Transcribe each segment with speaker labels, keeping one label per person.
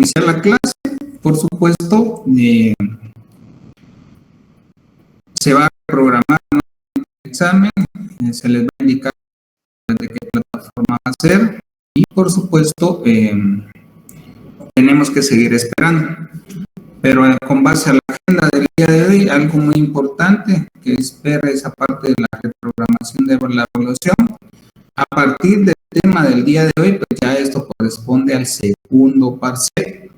Speaker 1: iniciar la clase, por supuesto, se va a programar un examen, se les va a indicar de qué plataforma va a ser y, por supuesto, tenemos que seguir esperando. Pero con base a la agenda del día de hoy, algo muy importante que espera esa parte de la reprogramación de la evaluación. A partir del tema del día de hoy, pues ya esto corresponde al segundo parcial.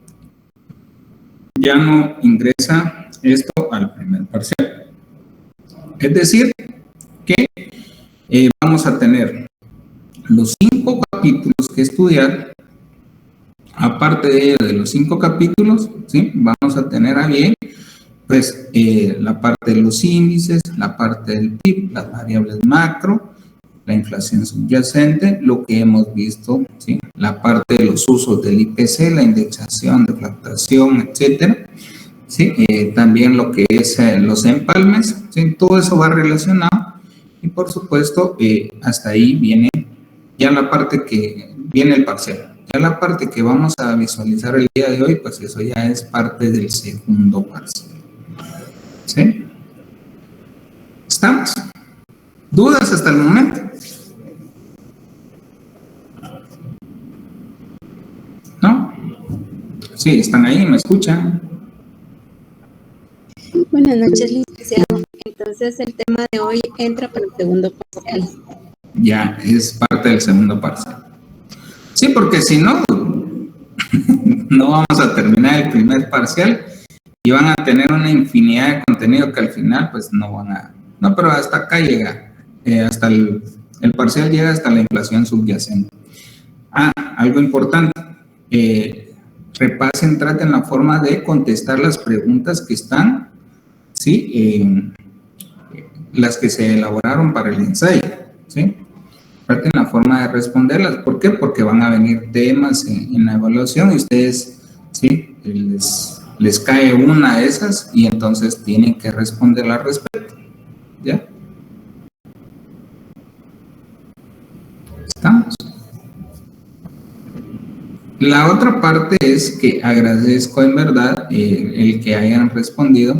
Speaker 1: Ya no ingresa esto al primer parcial. Es decir, que vamos a tener los 5 capítulos que estudiar. Aparte de ello, de los 5 capítulos, ¿sí? Vamos a tener a bien, pues, la parte de los índices, la parte del PIB, las variables macro, la inflación subyacente, lo que hemos visto, ¿sí? La parte de los usos del IPC, la indexación, deflación, etcétera, ¿sí? También lo que es los empalmes, ¿sí? Todo eso va relacionado y, por supuesto, hasta ahí viene ya la parte que viene el parcial. Ya la parte que vamos a visualizar el día de hoy, pues eso ya es parte del segundo parcial. ¿Sí? ¿Estamos? ¿Dudas hasta el momento? ¿No? Sí, están ahí, ¿me escuchan?
Speaker 2: Buenas noches, licenciado. Entonces, el tema de hoy entra para el segundo parcial. Ya, es parte del segundo parcial. Sí, porque si no, no vamos a terminar el primer parcial y van a tener una infinidad de contenido que al final pues no van a... No, pero hasta acá llega, hasta el parcial llega hasta la inflación subyacente. Algo importante, repasen, traten la forma de contestar las preguntas que están, ¿sí? Las que se elaboraron para el ensayo, ¿sí? Traten la forma de responderlas. ¿Por qué? Porque van a venir temas en la evaluación y ustedes, ¿sí? Les cae una de esas y entonces tienen que responder al respecto. ¿Ya? ¿Estamos? La otra parte es que agradezco en verdad el que hayan respondido,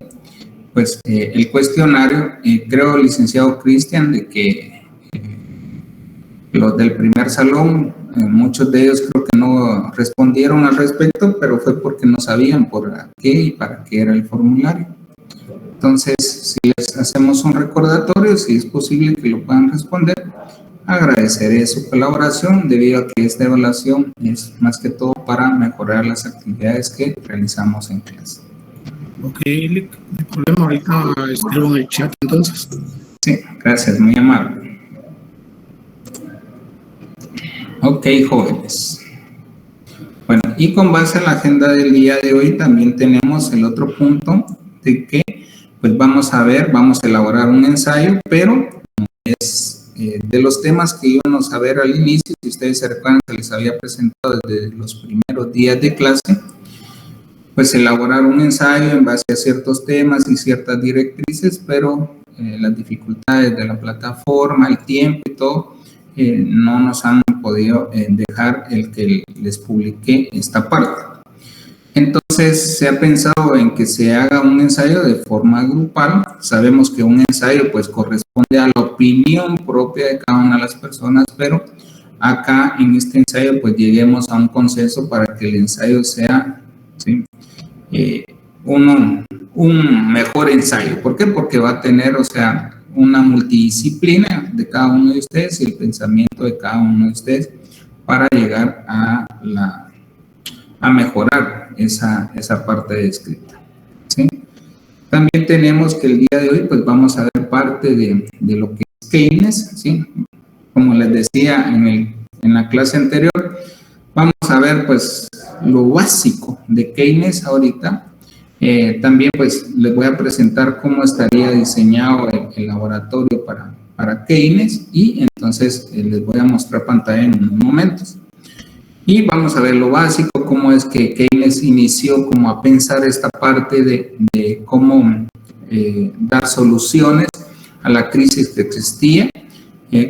Speaker 2: pues el cuestionario. Creo, licenciado Cristian, de que los del primer salón, muchos de ellos creo que no respondieron al respecto, pero fue porque no sabían por qué y para qué era el formulario. Entonces, si les hacemos un recordatorio, si es posible que lo puedan responder, agradeceré su colaboración, debido a que esta evaluación es más que todo para mejorar las actividades que realizamos en clase.
Speaker 3: Ok, no hay problema, ahorita escribo en el chat entonces.
Speaker 1: Sí, gracias, muy amable. Ok, jóvenes. Bueno, y con base en la agenda del día de hoy también tenemos el otro punto de que pues vamos a elaborar un ensayo, pero es de los temas que íbamos a ver al inicio. Si ustedes se recuerdan que les había presentado desde los primeros días de clase, pues elaborar un ensayo en base a ciertos temas y ciertas directrices, pero las dificultades de la plataforma, el tiempo y todo, no nos han podido dejar el que les publique esta parte. Entonces se ha pensado en que se haga un ensayo de forma grupal. Sabemos que un ensayo pues corresponde a la opinión propia de cada una de las personas, pero acá en este ensayo pues lleguemos a un consenso para que el ensayo sea, ¿sí?, un mejor ensayo. ¿Por qué? Porque va a tener, o sea, una multidisciplina de cada uno de ustedes y el pensamiento de cada uno de ustedes para llegar a mejorar esa parte de escrita, ¿sí? También tenemos que el día de hoy pues vamos a ver parte de lo que es Keynes, ¿sí? Como les decía en la clase anterior, vamos a ver pues lo básico de Keynes ahorita. También pues les voy a presentar cómo estaría diseñado el laboratorio para Keynes y entonces les voy a mostrar pantalla en unos momentos. Y vamos a ver lo básico, cómo es que Keynes inició como a pensar esta parte de cómo dar soluciones a la crisis que existía,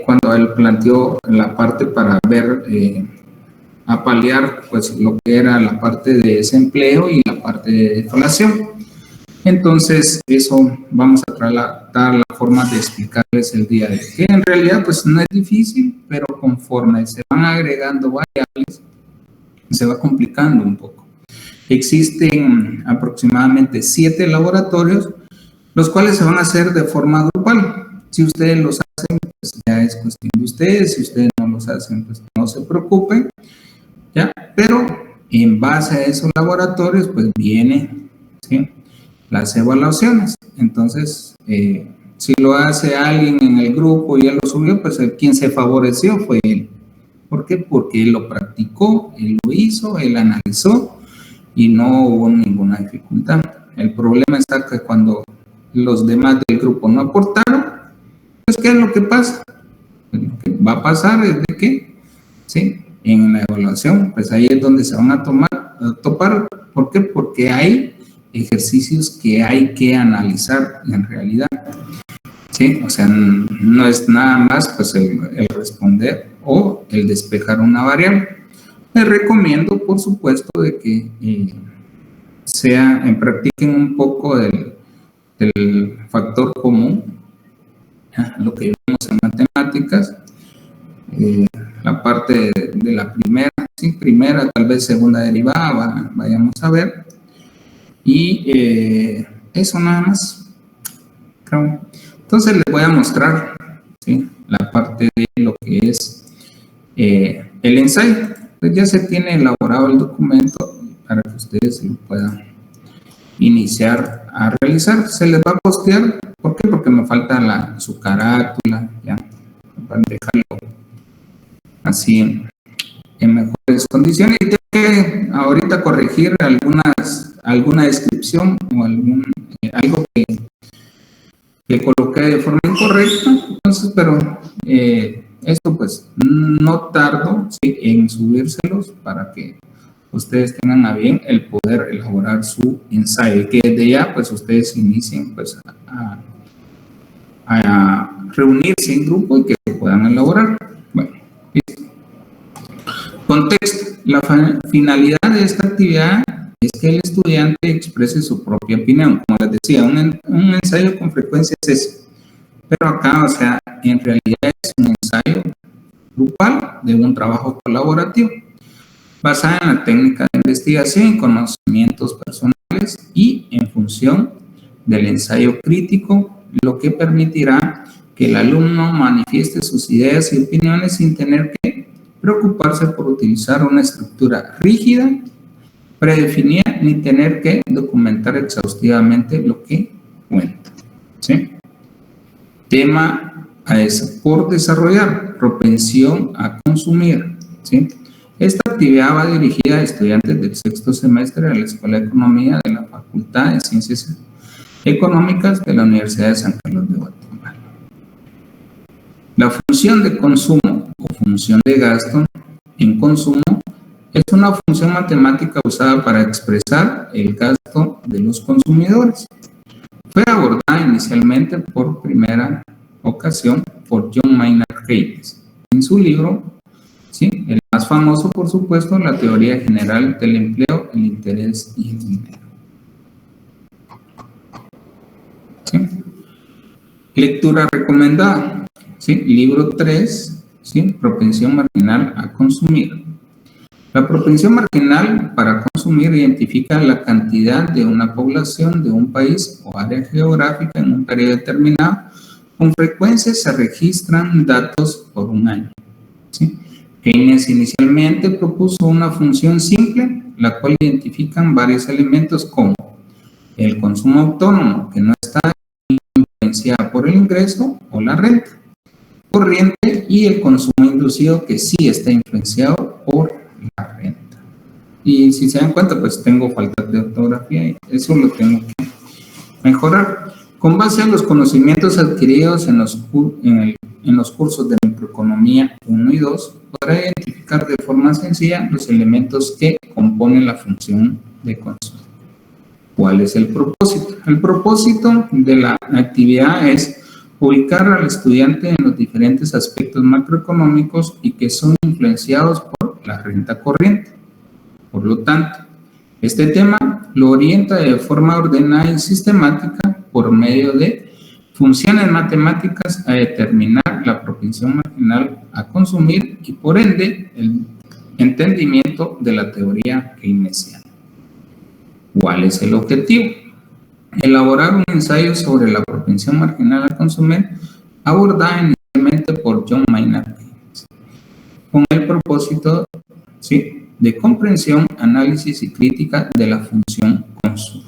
Speaker 1: cuando él planteó la parte para ver a paliar pues lo que era la parte de desempleo y la parte de deflación. Entonces, eso vamos a tratar la forma de explicarles el día de hoy, que en realidad pues no es difícil, pero conforme se van agregando variables, se va complicando un poco. Existen aproximadamente 7 laboratorios, los cuales se van a hacer de forma grupal. Si ustedes los hacen, pues ya es cuestión de ustedes. Si ustedes no los hacen, pues no se preocupen, ¿ya? Pero en base a esos laboratorios, pues vienen, ¿sí?, las evaluaciones. Entonces, si lo hace alguien en el grupo y él lo subió, pues quien se favoreció fue él. ¿Por qué? Porque él lo practicó, él lo hizo, él analizó y no hubo ninguna dificultad. El problema está que cuando los demás del grupo no aportaron, pues ¿qué es lo que pasa? Lo que va a pasar es de que, ¿sí?, en la evaluación, pues ahí es donde se van a topar. ¿Por qué? Porque hay ejercicios que hay que analizar en realidad, ¿sí? O sea, no es nada más pues el responder o el despejar una variable. Les recomiendo, por supuesto, de que practiquen un poco del factor común, lo que vimos en matemáticas, la parte de la primera, tal vez segunda derivada, vayamos a ver, y eso nada más, creo. Entonces les voy a mostrar, ¿sí?, la parte de lo que es el ensayo. Pues ya se tiene elaborado el documento para que ustedes lo puedan iniciar a realizar. Se les va a postear. ¿Por qué? Porque me falta su carátula, ya, para dejarlo así en mejores condiciones. Y tengo que ahorita corregir alguna descripción o algo que coloqué de forma incorrecta. Entonces, pero esto pues no tardo, ¿sí?, en subírselos para que ustedes tengan a bien el poder elaborar su ensayo y que desde ya pues ustedes inicien pues a reunirse en grupo y que lo puedan elaborar. Bueno, listo. Contexto. La finalidad de esta actividad es que el estudiante exprese su propia opinión. Como les decía, un ensayo con frecuencia es eso. Pero acá, o sea, en realidad es un ensayo grupal de un trabajo colaborativo, basada en la técnica de investigación y conocimientos personales y en función del ensayo crítico, lo que permitirá que el alumno manifieste sus ideas y opiniones sin tener que preocuparse por utilizar una estructura rígida, predefinida, ni tener que documentar exhaustivamente lo que cuenta, ¿sí? Tema a eso, por desarrollar, propensión a consumir, ¿sí? Esta actividad va dirigida a estudiantes del 6º semestre de la Escuela de Economía de la Facultad de Ciencias Económicas de la Universidad de San Carlos de Guatemala. La función de consumo o función de gasto en consumo es una función matemática usada para expresar el gasto de los consumidores. Fue abordada inicialmente por primera ocasión por John Maynard Keynes en su libro, ¿sí?, el más famoso, por supuesto, La teoría general del empleo, el interés y el dinero. ¿Sí? Lectura recomendada, ¿sí?, libro 3, ¿sí?, propensión marginal a consumir. La propensión marginal para consumir identifica la cantidad de una población de un país o área geográfica en un periodo determinado. Con frecuencia se registran datos por un año, ¿sí? Keynes inicialmente propuso una función simple, la cual identifican varios elementos como el consumo autónomo, que no está influenciado por el ingreso o la renta corriente, y el consumo inducido, que sí está influenciado por la renta. Y si se dan cuenta, pues tengo falta de ortografía y eso lo tengo que mejorar. Con base a los conocimientos adquiridos en los cursos de microeconomía 1 y 2, podrá identificar de forma sencilla los elementos que componen la función de consumo. ¿Cuál es el propósito? El propósito de la actividad es ubicar al estudiante en los diferentes aspectos macroeconómicos y que son influenciados por la renta corriente. Por lo tanto, este tema lo orienta de forma ordenada y sistemática por medio de funciones matemáticas a determinar la propensión marginal a consumir y por ende el entendimiento de la teoría keynesiana. ¿Cuál es el objetivo? Elaborar un ensayo sobre la propensión marginal a consumir abordada inicialmente por John Maynard Keynes, con el propósito de comprensión, análisis y crítica de la función consumo.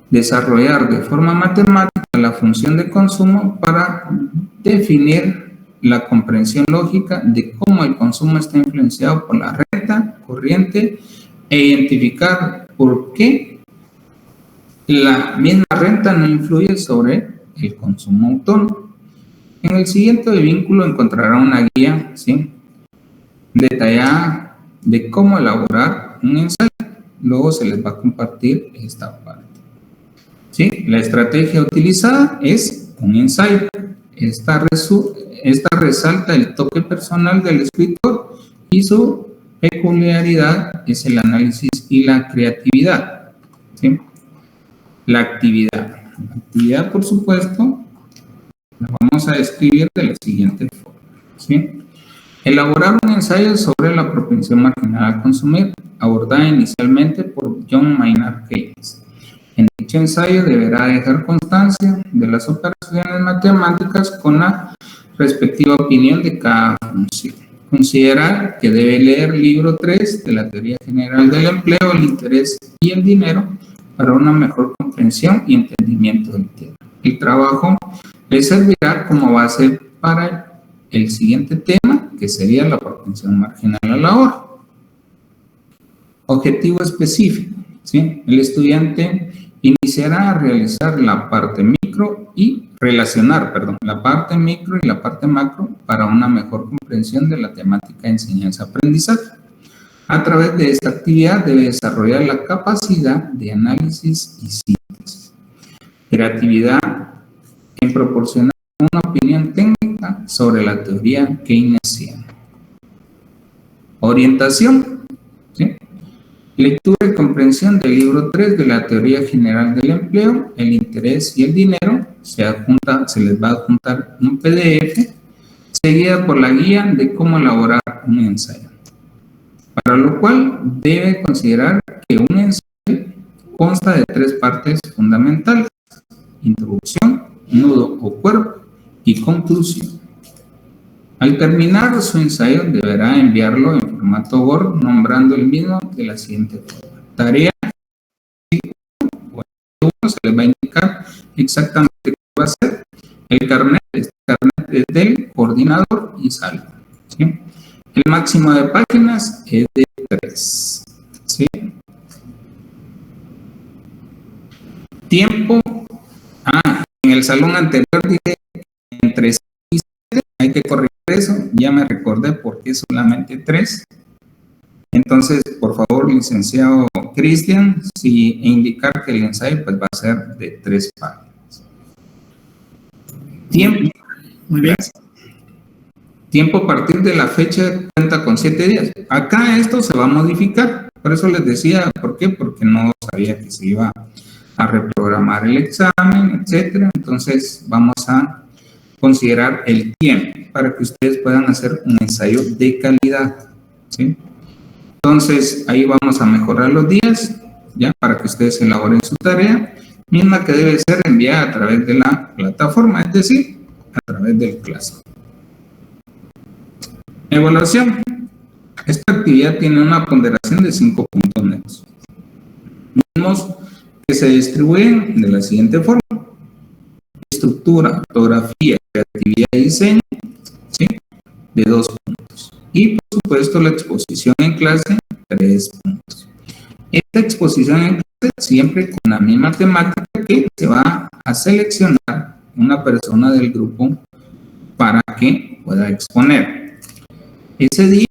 Speaker 1: Desarrollar de forma matemática la función de consumo para definir la comprensión lógica de cómo el consumo está influenciado por la renta corriente e identificar por qué la misma renta no influye sobre el consumo autónomo. En el siguiente vínculo encontrará una guía detallada de cómo elaborar un ensayo. Luego se les va a compartir esta parte. La estrategia utilizada es un ensayo. Esta resalta el toque personal del escritor y su peculiaridad es el análisis y la creatividad. La actividad, por supuesto, la vamos a describir de la siguiente forma. Elaborar un ensayo sobre la propensión marginal a consumir, abordada inicialmente por John Maynard Keynes. En dicho ensayo deberá dejar constancia de las operaciones matemáticas con la respectiva opinión de cada función. Considerar que debe leer libro 3 de la Teoría General del Empleo, el interés y el dinero para una mejor comprensión y entendimiento del tema. El trabajo le servirá como base para el siguiente tema, que sería la propensión marginal al ahorro. Objetivo específico. El estudiante iniciará a realizar la parte micro y la parte micro y la parte macro para una mejor comprensión de la temática de enseñanza-aprendizaje. A través de esta actividad debe desarrollar la capacidad de análisis y síntesis. Creatividad en proporcionar una opinión técnica sobre la teoría keynesiana. Orientación. Lectura y comprensión del libro 3 de la Teoría General del Empleo, el interés y el dinero. Se les va a adjuntar un PDF seguida por la guía de cómo elaborar un ensayo. Para lo cual debe considerar que un ensayo consta de 3 partes fundamentales: introducción, nudo o cuerpo y conclusión. Al terminar su ensayo deberá enviarlo en formato Word nombrando el mismo de la siguiente forma. Tarea 1, se les va a indicar exactamente qué va a hacer. El carnet es del coordinador y saldo. El máximo de páginas es de 3. Tiempo. En el salón anterior dije entre 6 y 7. Hay que corregir eso. Ya me recordé por qué solamente 3. Entonces, por favor, licenciado Cristian, indicar que el ensayo pues, va a ser de 3 páginas. Tiempo. Muy bien. Tiempo a partir de la fecha cuenta con 7 días. Acá esto se va a modificar. Por eso les decía, ¿por qué? Porque no sabía que se iba a reprogramar el examen, etcétera. Entonces, vamos a considerar el tiempo para que ustedes puedan hacer un ensayo de calidad. Entonces, ahí vamos a mejorar los días, ya, para que ustedes elaboren su tarea, misma que debe ser enviada a través de la plataforma, es decir, a través del Classroom. Evaluación. Esta actividad tiene una ponderación de 5 puntos netos. Mismos que se distribuyen de la siguiente forma: estructura, ortografía, creatividad y diseño, de 2 puntos. Y por supuesto la exposición en clase, 3 puntos. Esta exposición en clase siempre con la misma temática que se va a seleccionar una persona del grupo para que pueda exponer. Ese día,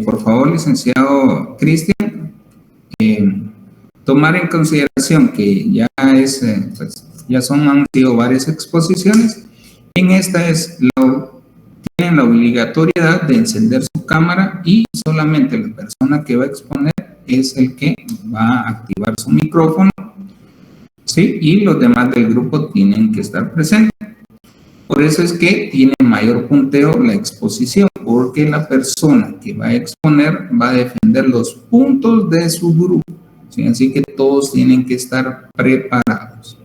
Speaker 1: por favor, licenciado Cristian, tomar en consideración que ya es pues, ya han sido varias exposiciones. En esta tienen la obligatoriedad de encender su cámara y solamente la persona que va a exponer es el que va a activar su micrófono, ¿sí? Y los demás del grupo tienen que estar presentes. Por eso es que tiene mayor punteo la exposición, porque la persona que va a exponer va a defender los puntos de su grupo, ¿sí? Así que todos tienen que estar preparados.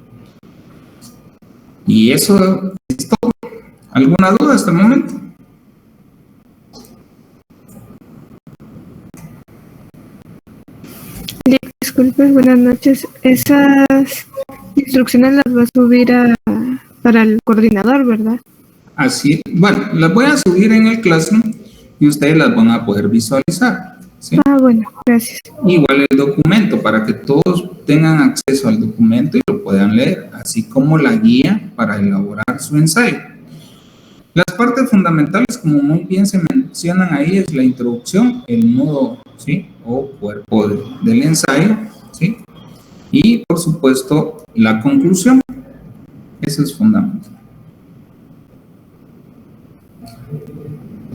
Speaker 1: Y eso es todo. ¿Alguna duda hasta el momento?
Speaker 4: Disculpe, buenas noches. Esas instrucciones las va a subir para el coordinador, ¿verdad?
Speaker 1: Así, bueno, las voy a subir en el Classroom y ustedes las van a poder visualizar, ¿sí?
Speaker 4: Ah, bueno, gracias.
Speaker 1: Igual el documento, para que todos tengan acceso al documento y lo puedan leer, así como la guía para elaborar su ensayo. Las partes fundamentales, como muy bien se mencionan ahí, es la introducción, el nudo, ¿sí? O cuerpo del ensayo, ¿sí? Y, por supuesto, la conclusión. Eso es fundamental.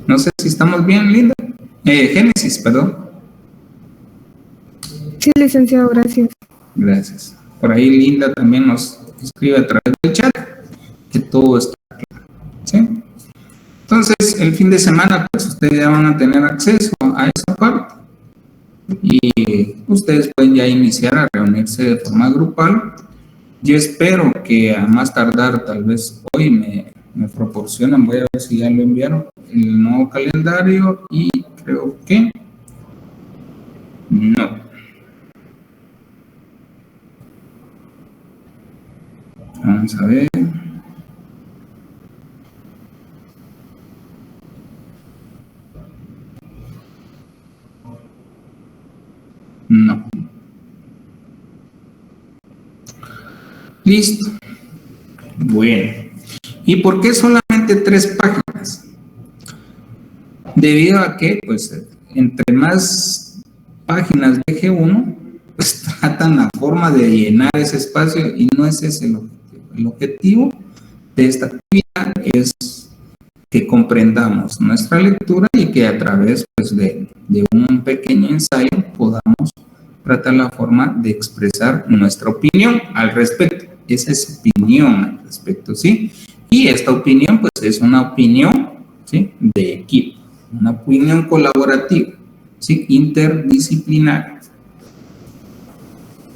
Speaker 1: No sé si estamos bien, Linda. Génesis, perdón.
Speaker 4: Sí, licenciado, gracias.
Speaker 1: Gracias. Por ahí Linda también nos escribe a través del chat que todo está claro, ¿sí? Entonces, el fin de semana, pues ustedes ya van a tener acceso a esa parte y ustedes pueden ya iniciar a reunirse de forma grupal. Yo espero que a más tardar, tal vez hoy me proporcionan, voy a ver si ya lo enviaron, el nuevo calendario y creo que no. Vamos a ver. No. Listo. Bueno. ¿Y por qué solamente 3 páginas? Debido a que, pues, entre más páginas deje uno, pues tratan la forma de llenar ese espacio y no es ese el objetivo. El objetivo de esta actividad es que comprendamos nuestra lectura y que a través, pues, de un pequeño ensayo podamos tratar la forma de expresar nuestra opinión al respecto. Esa es opinión al respecto, ¿sí? Y esta opinión, pues, es una opinión, ¿sí? De equipo, una opinión colaborativa, ¿sí? Interdisciplinaria.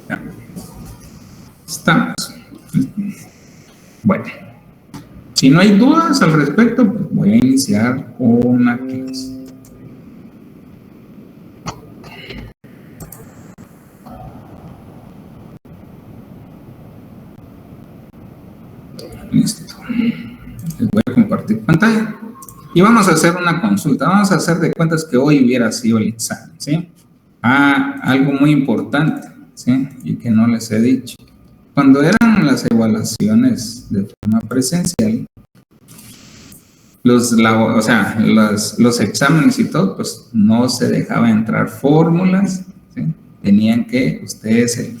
Speaker 1: Ya. Estamos. Bueno, si no hay dudas al respecto, pues voy a iniciar con la clase. Listo. Les voy a compartir pantalla. Y vamos a hacer una consulta. Vamos a hacer de cuentas que hoy hubiera sido el examen, ¿sí? Algo muy importante, ¿sí? Y que no les he dicho. Cuando eran las evaluaciones de forma presencial, los exámenes y todo, pues no se dejaba entrar fórmulas, ¿sí? Tenían que ustedes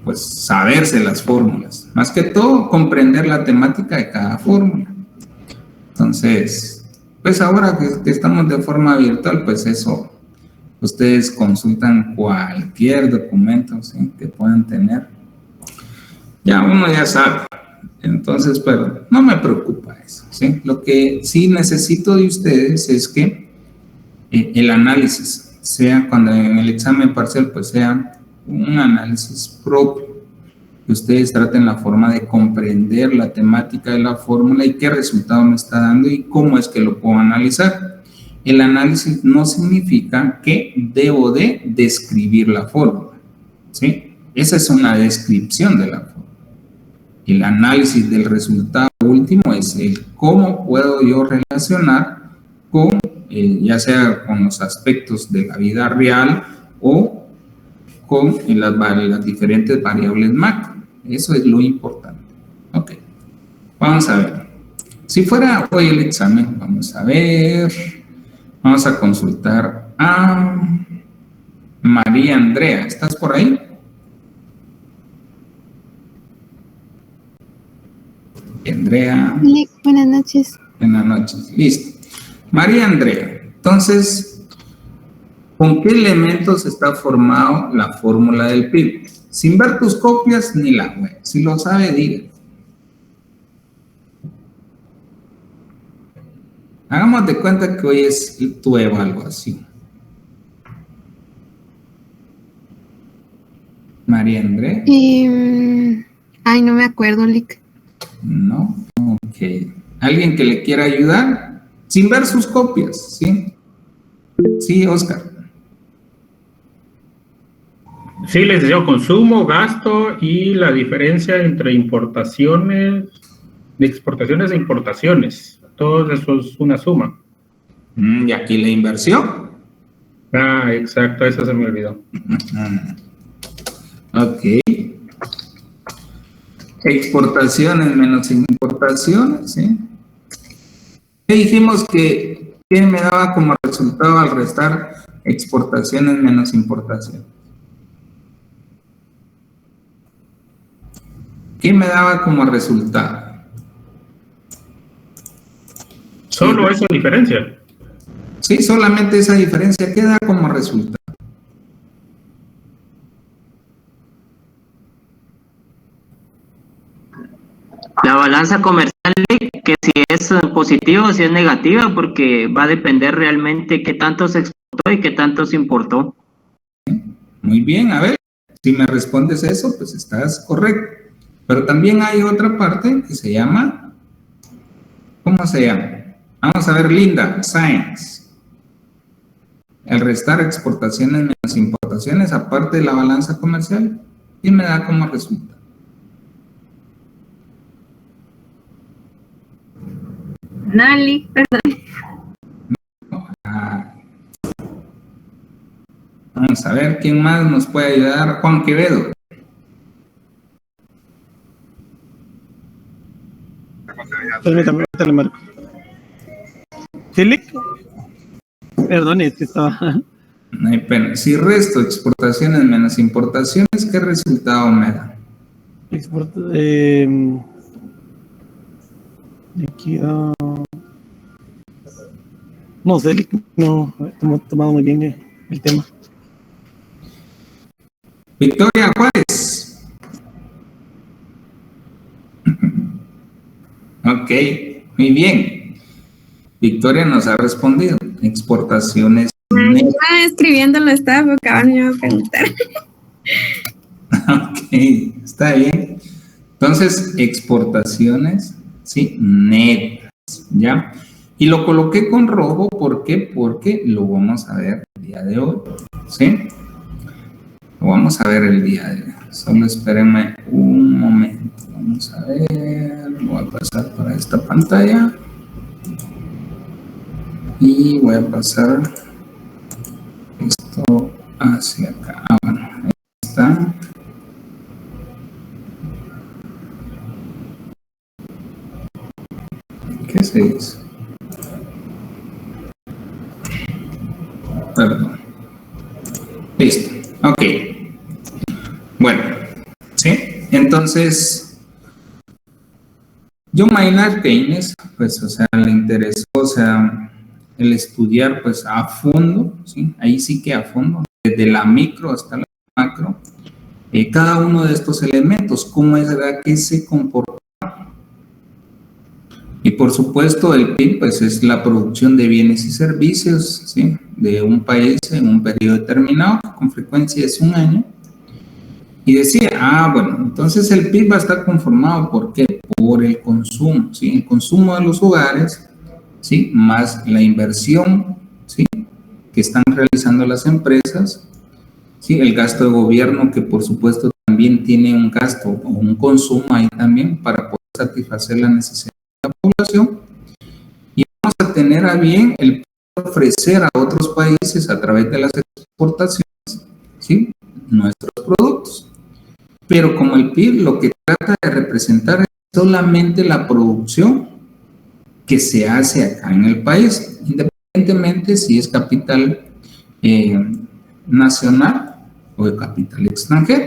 Speaker 1: pues saberse las fórmulas, más que todo comprender la temática de cada fórmula. Entonces, pues ahora que estamos de forma virtual, pues eso, ustedes consultan cualquier documento, ¿sí? Que puedan tener. Ya uno ya sabe, entonces, pero no me preocupa eso, ¿sí? Lo que sí necesito de ustedes es que el análisis sea, cuando en el examen parcial, pues sea un análisis propio, que ustedes traten la forma de comprender la temática de la fórmula y qué resultado me está dando y cómo es que lo puedo analizar. El análisis no significa que debo de describir la fórmula, ¿sí? Esa es una descripción de la fórmula. El análisis del resultado último es el cómo puedo yo relacionar con, ya sea con los aspectos de la vida real o con las diferentes variables macro. Eso es lo importante. Ok. Vamos a ver. Si fuera hoy el examen, vamos a ver. Vamos a consultar a María Andrea. ¿Estás por ahí? Andrea.
Speaker 4: Buenas noches.
Speaker 1: Buenas noches. Listo. María Andrea, entonces, ¿con qué elementos está formado la fórmula del PIB? Sin ver tus copias ni la web. Si lo sabe, diga. Hagamos de cuenta que hoy es tu evaluación. María Andrea.
Speaker 4: Ay, no me acuerdo, Lick.
Speaker 1: No, ok. ¿Alguien que le quiera ayudar? Sin ver sus copias, ¿sí? Sí, Oscar.
Speaker 3: Sí, les digo consumo, gasto y la diferencia entre importaciones, de exportaciones e importaciones. Todo eso es una suma.
Speaker 1: Y aquí la inversión.
Speaker 3: Ah, exacto, eso se me olvidó.
Speaker 1: Ok. Exportaciones menos importaciones, ¿sí? ¿Qué dijimos que me daba como resultado al restar exportaciones menos importaciones? ¿Qué me daba como resultado?
Speaker 3: Solo esa diferencia.
Speaker 1: Sí, solamente esa diferencia. ¿Qué da como resultado?
Speaker 5: La balanza comercial, que si es positiva o si es negativa, porque va a depender realmente qué tanto se exportó y qué tanto se importó.
Speaker 1: Muy bien, a ver, si me respondes eso, pues estás correcto. Pero también hay otra parte que se llama, ¿cómo se llama? Vamos a ver, Linda, Science. El restar exportaciones menos importaciones, aparte de la balanza comercial, ¿qué me da como resultado?
Speaker 4: Nali, perdón.
Speaker 1: Vamos a ver quién más nos puede ayudar. Juan Quevedo.
Speaker 6: Permítame, ahorita le marco. ¿Sí? Perdón, es que estaba.
Speaker 1: No hay pena. Si resto exportaciones menos importaciones, ¿qué resultado me da?
Speaker 6: Exporta. Líquido. No sé, no hemos tomado muy bien el tema.
Speaker 1: Victoria Juárez. Ok, muy bien. Victoria nos ha respondido. Exportaciones.
Speaker 7: Estaba escribiéndolo, estaba porque ahora me iba a preguntar.
Speaker 1: Ok, está bien. Entonces, exportaciones, sí, netas, ¿ya? Y lo coloqué con rojo, ¿por qué? Porque lo vamos a ver el día de hoy, ¿sí? Lo vamos a ver el día de hoy. Solo espérenme un momento. Vamos a ver, voy a pasar para esta pantalla. Y voy a pasar esto hacia acá. Bueno, ahí está. ¿Qué se hizo? Perdón. Listo. Ok. Bueno, ¿sí? Entonces, John Maynard Keynes, pues, o sea, le interesó, o sea, el estudiar, pues, a fondo, ¿sí? Ahí sí que a fondo, desde la micro hasta la macro, cada uno de estos elementos, cómo es verdad que se comporta. Y por supuesto el PIB pues es la producción de bienes y servicios, ¿sí? De un país en un periodo determinado, que con frecuencia es un año. Y decía, bueno, entonces el PIB va a estar conformado, ¿por qué? Por el consumo, ¿sí? El consumo de los hogares, ¿sí? Más la inversión, ¿sí? Que están realizando las empresas, ¿sí? El gasto de gobierno, que por supuesto también tiene un gasto o un consumo ahí también para poder satisfacer la necesidad de la población, y vamos a tener a bien el ofrecer a otros países a través de las exportaciones, ¿sí? Nuestros productos. Pero como el PIB lo que trata de representar es solamente la producción que se hace acá en el país, independientemente si es capital nacional o de capital extranjero.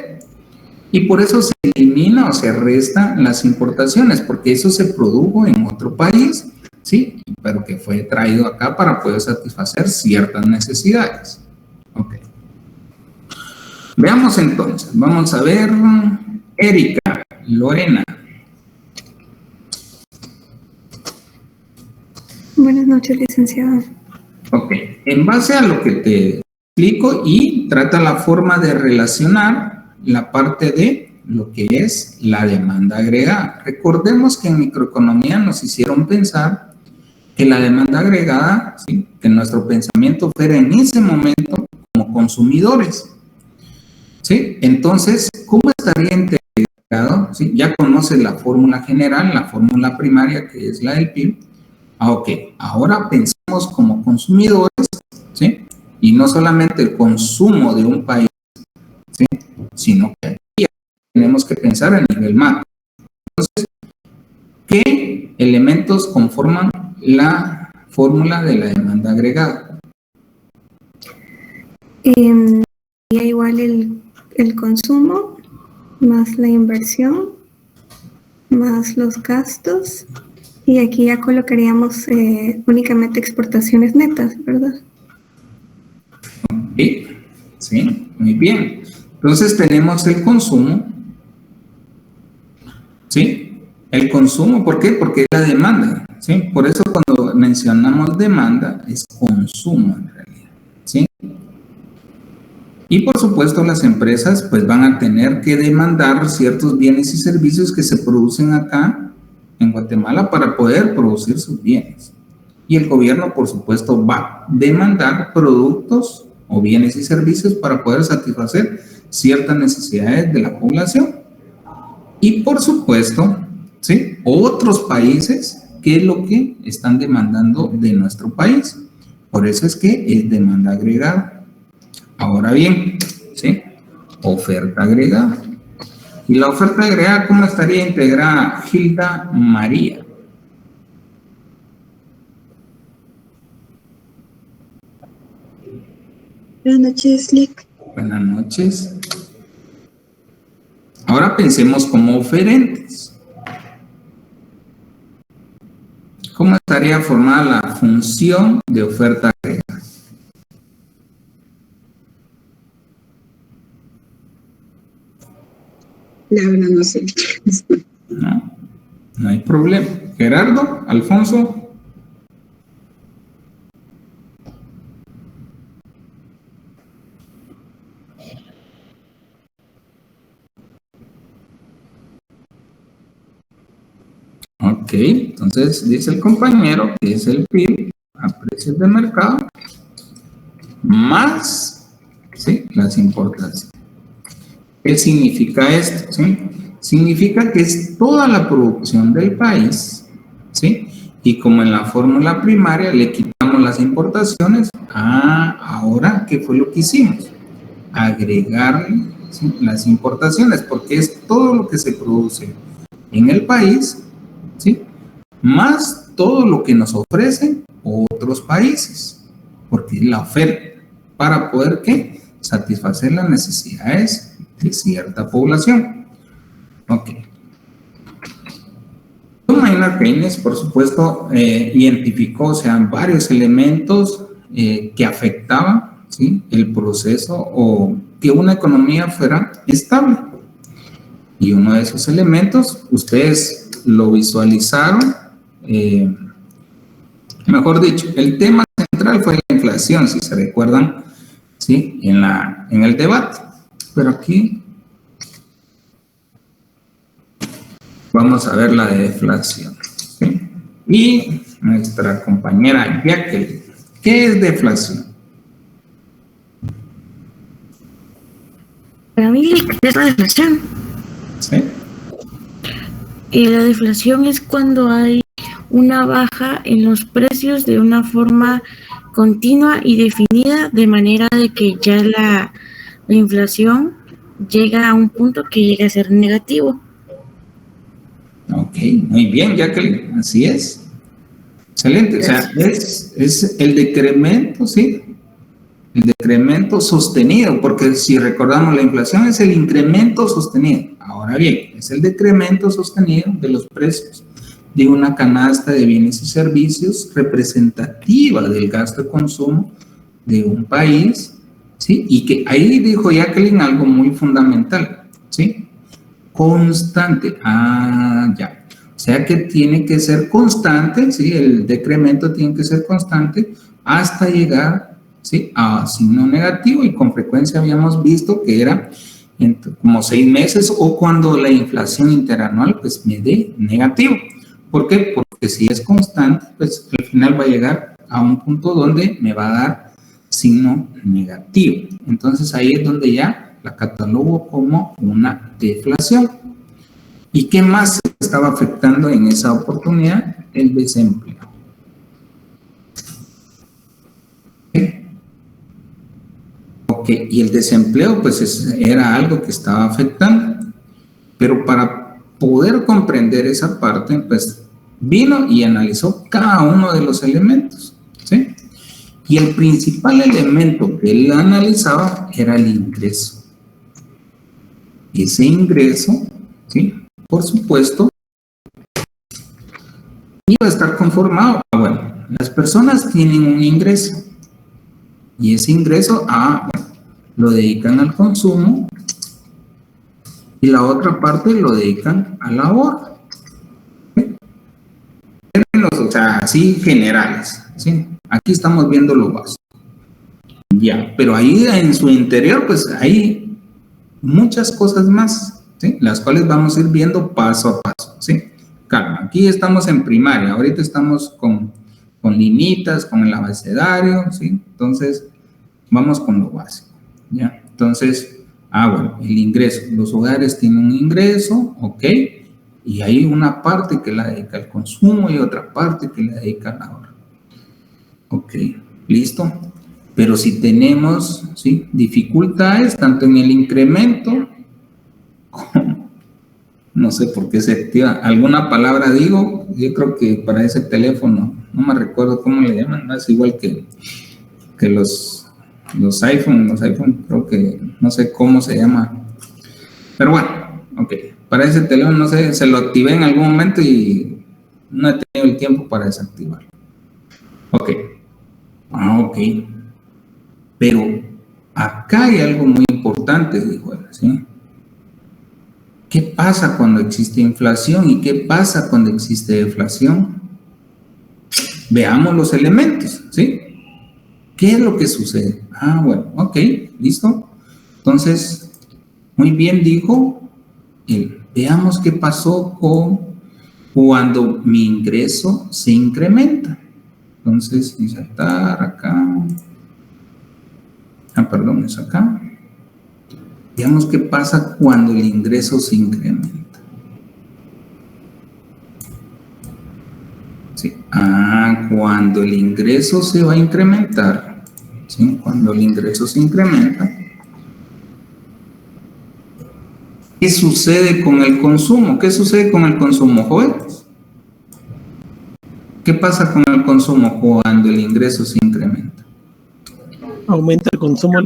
Speaker 1: Y por eso se elimina o se resta las importaciones, porque eso se produjo en otro país, ¿sí? Pero que fue traído acá para poder satisfacer ciertas necesidades. Ok. Veamos entonces, vamos a ver, Erika, Lorena.
Speaker 4: Buenas noches, licenciado.
Speaker 1: Ok, en base a lo que te explico y trata la forma de relacionar la parte de lo que es la demanda agregada. Recordemos que en microeconomía nos hicieron pensar que la demanda agregada, ¿sí?, que nuestro pensamiento fuera en ese momento como consumidores, ¿sí? Entonces, ¿cómo estaría integrado? ¿Sí? Ya conoces la fórmula general, la fórmula primaria, que es la del PIB. Ok, ahora pensemos como consumidores, ¿sí? Y no solamente el consumo de un país, ¿sí?, sino que aquí tenemos que pensar a nivel macro. Entonces, ¿qué elementos conforman la fórmula de la demanda agregada?
Speaker 4: Sería igual el consumo, más la inversión, más los gastos, y aquí ya colocaríamos únicamente exportaciones netas, ¿verdad?
Speaker 1: Sí, muy bien. Entonces tenemos el consumo, ¿sí? El consumo, ¿por qué? Porque es la demanda, ¿sí? Por eso cuando mencionamos demanda es consumo en realidad, ¿sí? Y por supuesto las empresas pues van a tener que demandar ciertos bienes y servicios que se producen acá en Guatemala para poder producir sus bienes. Y el gobierno por supuesto va a demandar productos o bienes y servicios para poder satisfacer ciertas necesidades de la población. Y por supuesto, ¿sí?, otros países, ¿qué es lo que están demandando de nuestro país? Por eso es que es demanda agregada. Ahora bien, ¿sí?, oferta agregada. ¿Y la oferta agregada cómo estaría integrada, Gilda María?
Speaker 7: Buenas noches, Lick.
Speaker 1: Buenas noches. Ahora pensemos como oferentes. ¿Cómo estaría formada la función de oferta agregada?
Speaker 7: La verdad no sé.
Speaker 1: No, no hay problema. Gerardo, Alfonso. Ok, entonces dice el compañero que es el PIB a precios de mercado más, ¿sí?, las importaciones. ¿Qué significa esto? ¿Sí? Significa que es toda la producción del país, ¿sí? Y como en la fórmula primaria le quitamos las importaciones, ahora, ¿qué fue lo que hicimos? Agregarle, ¿sí?, las importaciones, porque es todo lo que se produce en el país, ¿sí?, más todo lo que nos ofrecen otros países, porque es la oferta, para poder, ¿qué?, satisfacer las necesidades de cierta población. Ok. Maynard Keynes, por supuesto, identificó, o sea, varios elementos que afectaban, ¿sí?, el proceso o que una economía fuera estable. Y uno de esos elementos, ustedes lo visualizaron, mejor dicho, el tema central fue la inflación, si se recuerdan, ¿sí?, en el debate. Pero aquí vamos a ver la de deflación, ¿sí? Y nuestra compañera Jacqueline, ¿qué es deflación?
Speaker 8: Para mí, ¿qué es la deflación?
Speaker 1: ¿Sí?
Speaker 8: La deflación es cuando hay una baja en los precios de una forma continua y definida, de manera de que ya la inflación llega a un punto que llega a ser negativo.
Speaker 1: Ok, muy bien, Jacqueline, así es. Excelente, o sea, es el decremento, ¿sí?, El decremento sostenido, porque si recordamos la inflación es el incremento sostenido. Ahora bien, es el decremento sostenido de los precios de una canasta de bienes y servicios representativa del gasto de consumo de un país, ¿sí? Y que ahí dijo Jacqueline algo muy fundamental, ¿sí? Constante. Ya. O sea que tiene que ser constante, ¿sí? El decremento tiene que ser constante hasta llegar, ¿sí? A signo negativo, y con frecuencia habíamos visto que era como 6 meses o cuando la inflación interanual pues me dé negativo. ¿Por qué? Porque si es constante, pues al final va a llegar a un punto donde me va a dar signo negativo. Entonces ahí es donde ya la catalogo como una deflación. ¿Y qué más se estaba afectando en esa oportunidad? El desempleo. Ok, y el desempleo pues era algo que estaba afectando, pero para poder comprender esa parte, pues vino y analizó cada uno de los elementos, ¿sí? Y el principal elemento que él analizaba era el ingreso. Ese ingreso, ¿sí? Por supuesto, iba a estar conformado. Bueno, las personas tienen un ingreso y ese ingreso, lo dedican al consumo y la otra parte lo dedican al ahorro. O sea, así generales, ¿sí? Aquí estamos viendo lo básico. Ya, pero ahí en su interior, pues hay muchas cosas más, ¿sí? Las cuales vamos a ir viendo paso a paso, ¿sí? Calma, aquí estamos en primaria, ahorita estamos con linitas, con el abecedario, ¿sí? Entonces, vamos con lo básico, ¿ya? Entonces, bueno, el ingreso. Los hogares tienen un ingreso, ¿ok? Y hay una parte que la dedica al consumo y otra parte que la dedica al ahorro. Ok, listo. Pero si tenemos, ¿sí?, dificultades tanto en el incremento como, no sé por qué se activa, alguna palabra digo, yo creo que para ese teléfono, no me recuerdo cómo le llaman, no es igual que los iPhone, creo que no sé cómo se llama. Pero bueno, ok. Para ese teléfono, no sé, se lo activé en algún momento y no he tenido el tiempo para desactivarlo. Ok. Ok. Pero acá hay algo muy importante, dijo él, ¿sí? ¿Qué pasa cuando existe inflación y qué pasa cuando existe deflación? Veamos los elementos, ¿sí? ¿Qué es lo que sucede? Bueno, ok, listo. Entonces, muy bien dijo él. Veamos qué pasó cuando mi ingreso se incrementa. Entonces, insertar acá. Perdón, es acá. Veamos qué pasa cuando el ingreso se incrementa. Sí. Cuando el ingreso se va a incrementar, ¿sí? Cuando el ingreso se incrementa, ¿qué sucede con el consumo? ¿Qué sucede con el consumo, jóvenes? ¿Qué pasa con el consumo cuando el ingreso se incrementa?
Speaker 6: Aumenta el consumo.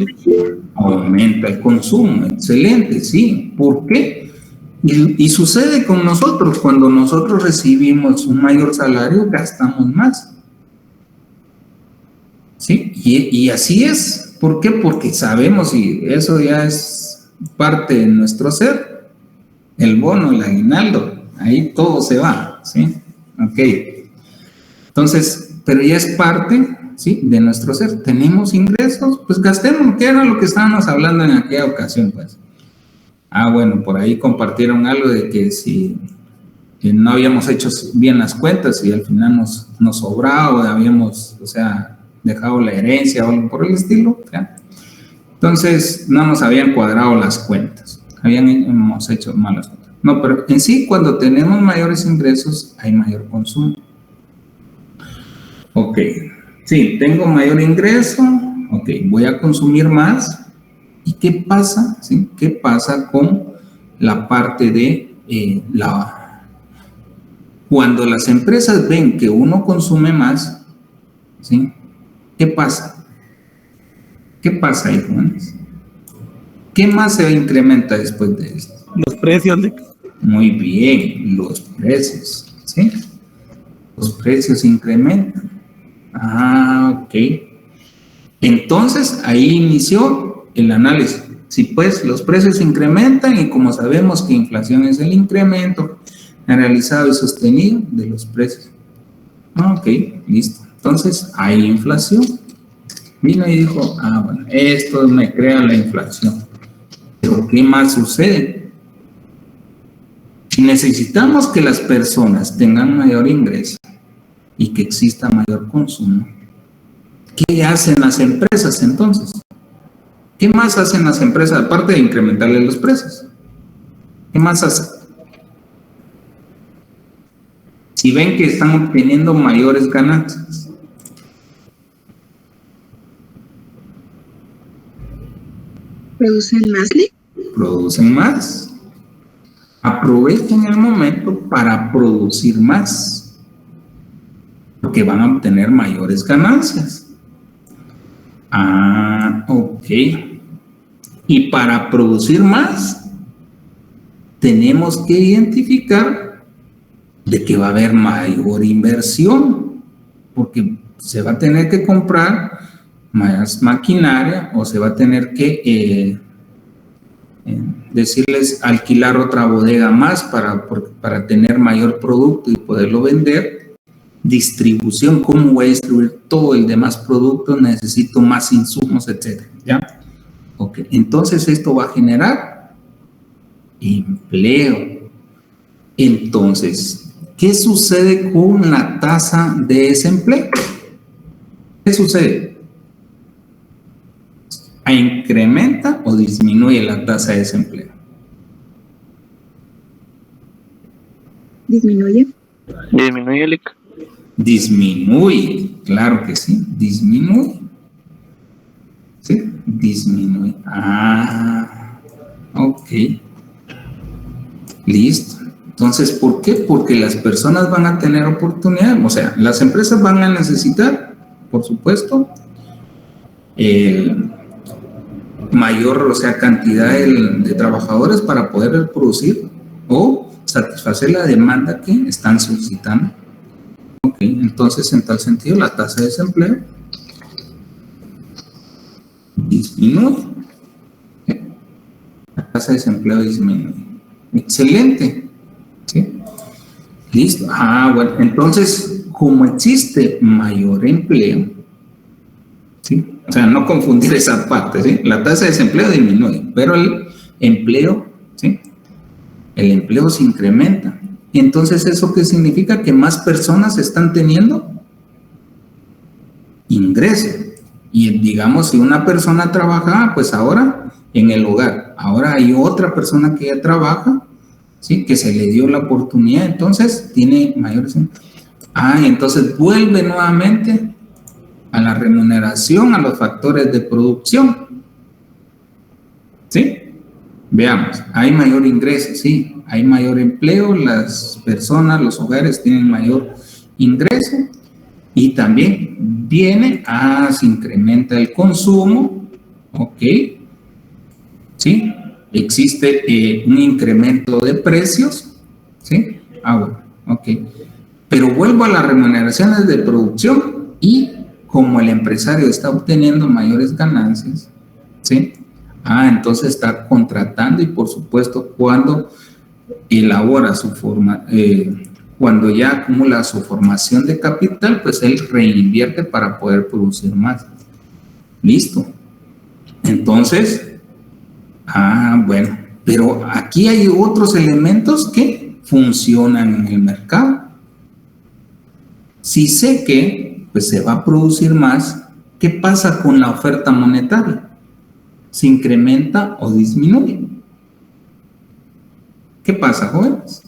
Speaker 1: Aumenta el consumo, excelente, sí. ¿Por qué? Y sucede con nosotros, cuando nosotros recibimos un mayor salario, gastamos más. ¿Sí? Y así es. ¿Por qué? Porque sabemos, y eso ya es parte de nuestro ser, el bono, el aguinaldo, ahí todo se va, ¿sí? Ok. Entonces, pero ya es parte, ¿sí?, de nuestro ser. Tenemos ingresos, pues gastemos, que era lo que estábamos hablando en aquella ocasión, pues. Bueno, por ahí compartieron algo de que si no habíamos hecho bien las cuentas y al final nos sobraba o habíamos, o sea, dejado la herencia o algo por el estilo, ¿ya? Entonces, no nos habían cuadrado las cuentas, hemos hecho malas cuentas. No, pero en sí, cuando tenemos mayores ingresos, hay mayor consumo. Ok, sí, tengo mayor ingreso, ok, voy a consumir más. ¿Y qué pasa? ¿Sí? ¿Qué pasa con la parte de cuando las empresas ven que uno consume más, ¿sí? ¿Qué pasa? ¿Qué pasa ahí, jóvenes? ¿Qué más se incrementa después de esto?
Speaker 6: Los precios,
Speaker 1: Muy bien, los precios, ¿sí? Los precios incrementan. Ah, ok. Entonces, ahí inició el análisis. Si pues los precios incrementan y como sabemos que inflación es el incremento generalizado y sostenido de los precios. Ah, ok, listo. Entonces, hay inflación. Vino y dijo, bueno, esto me crea la inflación. Pero, ¿qué más sucede? Si necesitamos que las personas tengan mayor ingreso y que exista mayor consumo, ¿qué hacen las empresas entonces? ¿Qué más hacen las empresas aparte de incrementarle los precios? ¿Qué más hacen? Si ven que están obteniendo mayores ganancias.
Speaker 7: ¿Producen más, Lick?
Speaker 1: Producen más. Aprovechen el momento para producir más, porque van a obtener mayores ganancias. Ah, ok. Y para producir más, tenemos que identificar de que va a haber mayor inversión, porque se va a tener que comprar más maquinaria o se va a tener que decirles alquilar otra bodega más para tener mayor producto y poderlo vender. Distribución, cómo voy a distribuir todo el demás producto, necesito más insumos, etcétera, ¿ya? Ok, entonces esto va a generar empleo. Entonces, ¿qué sucede con la tasa de desempleo? ¿Qué sucede? ¿Incrementa o disminuye la tasa de desempleo?
Speaker 7: Disminuye.
Speaker 9: Disminuye, Lick.
Speaker 1: Disminuye, claro que sí, disminuye. ¿Sí? Disminuye. Ah, ok. Listo. Entonces, ¿por qué? Porque las personas van a tener oportunidad, o sea, las empresas van a necesitar, por supuesto, mayor, o sea, cantidad de trabajadores para poder producir o satisfacer la demanda que están solicitando. Ok, entonces, en tal sentido, la tasa de desempleo disminuye. La tasa de desempleo disminuye. Excelente. ¿Sí? Listo. Ah, bueno, entonces, como existe mayor empleo, ¿sí? O sea, no confundir esa parte, ¿sí? La tasa de desempleo disminuye, pero el empleo, ¿sí? El empleo se incrementa. Y entonces, ¿eso qué significa? Que más personas están teniendo ingreso. Y digamos, si una persona trabaja, pues ahora en el hogar, ahora hay otra persona que ya trabaja, ¿sí? Que se le dio la oportunidad, entonces tiene mayores. Entonces vuelve nuevamente a la remuneración, a los factores de producción. ¿Sí? Veamos, hay mayor ingreso, sí, hay mayor empleo, las personas, los hogares tienen mayor ingreso y también se incrementa el consumo, ¿ok? ¿Sí? Existe un incremento de precios, ¿sí? Bueno, ok. Pero vuelvo a las remuneraciones de producción y como el empresario está obteniendo mayores ganancias, ¿sí? Entonces está contratando y por supuesto cuando elabora su forma, cuando ya acumula su formación de capital, pues él reinvierte para poder producir más. Listo. Entonces, bueno, pero aquí hay otros elementos que funcionan en el mercado. Si sé que pues se va a producir más, ¿qué pasa con la oferta monetaria? ¿Se incrementa o disminuye? ¿Qué pasa, jóvenes?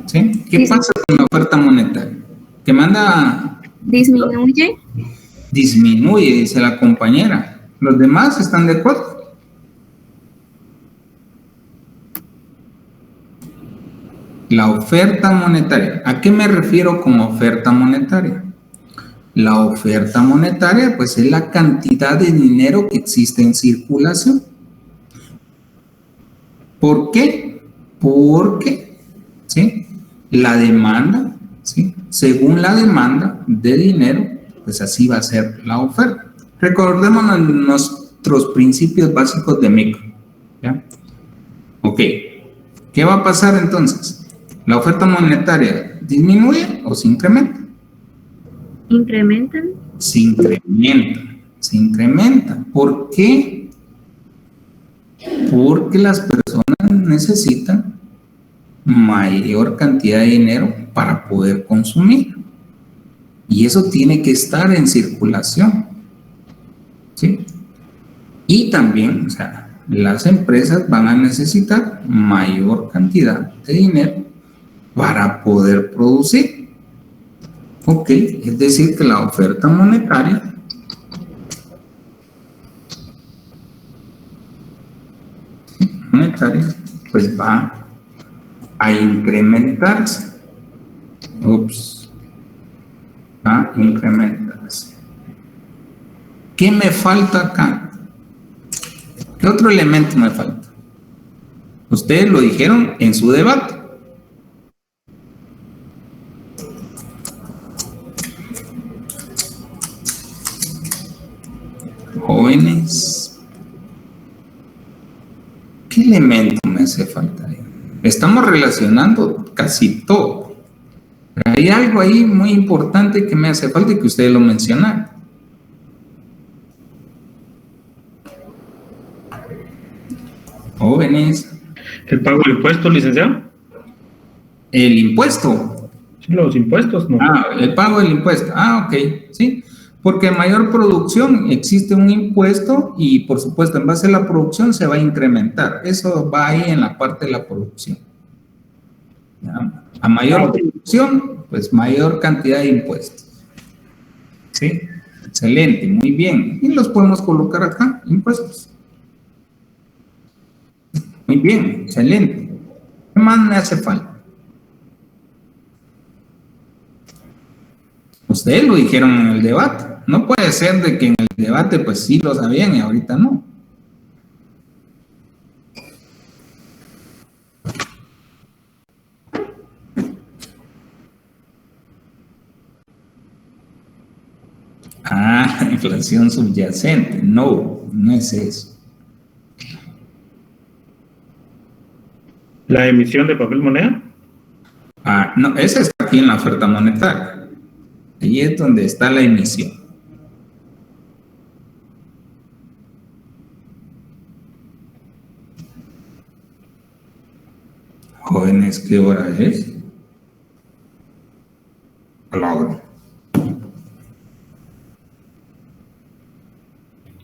Speaker 1: ¿Sí? ¿Qué pasa con la oferta monetaria? ¿Que manda?
Speaker 7: Disminuye.
Speaker 1: Disminuye, dice la compañera. ¿Los demás están de acuerdo? la oferta monetaria. ¿A qué me refiero con oferta monetaria? La oferta monetaria, pues, es la cantidad de dinero que existe en circulación. ¿Por qué? Porque, ¿sí?, la demanda, ¿sí?, según la demanda de dinero, pues así va a ser la oferta. Recordémonos nuestros principios básicos de micro, ¿ya? Ok, ¿qué va a pasar entonces? ¿La oferta monetaria disminuye o se incrementa?
Speaker 8: ¿Incrementan?
Speaker 1: Se incrementa, se incrementa. ¿Por qué? Porque las personas necesitan mayor cantidad de dinero para poder consumir. Y eso tiene que estar en circulación, ¿sí? Y también, o sea, las empresas van a necesitar mayor cantidad de dinero para poder producir. Ok, es decir, que la oferta monetaria pues va a incrementarse. Va a incrementarse. ¿Qué me falta acá? ¿Qué otro elemento me falta? Ustedes lo dijeron en su debate. Jóvenes, ¿qué elemento me hace falta ahí? Estamos relacionando casi todo. Pero hay algo ahí muy importante que me hace falta y que ustedes lo mencionaron. Jóvenes.
Speaker 3: ¿El pago del impuesto, licenciado?
Speaker 1: El impuesto.
Speaker 3: Sí, los impuestos, ¿no?
Speaker 1: El pago del impuesto. Ok, sí. Porque en mayor producción existe un impuesto y, por supuesto, en base a la producción se va a incrementar. Eso va ahí en la parte de la producción. ¿Ya? A mayor producción, pues mayor cantidad de impuestos. ¿Sí? Excelente, muy bien. Y los podemos colocar acá, impuestos. Muy bien, excelente. ¿Qué más me hace falta? Ustedes lo dijeron en el debate. No puede ser de que en el debate pues sí lo sabían y ahorita no. Inflación subyacente. No, no es eso.
Speaker 3: ¿La emisión de papel moneda?
Speaker 1: No, esa está aquí en la oferta monetaria. Ahí es donde está la emisión. Jóvenes, ¿qué hora es? A la hora.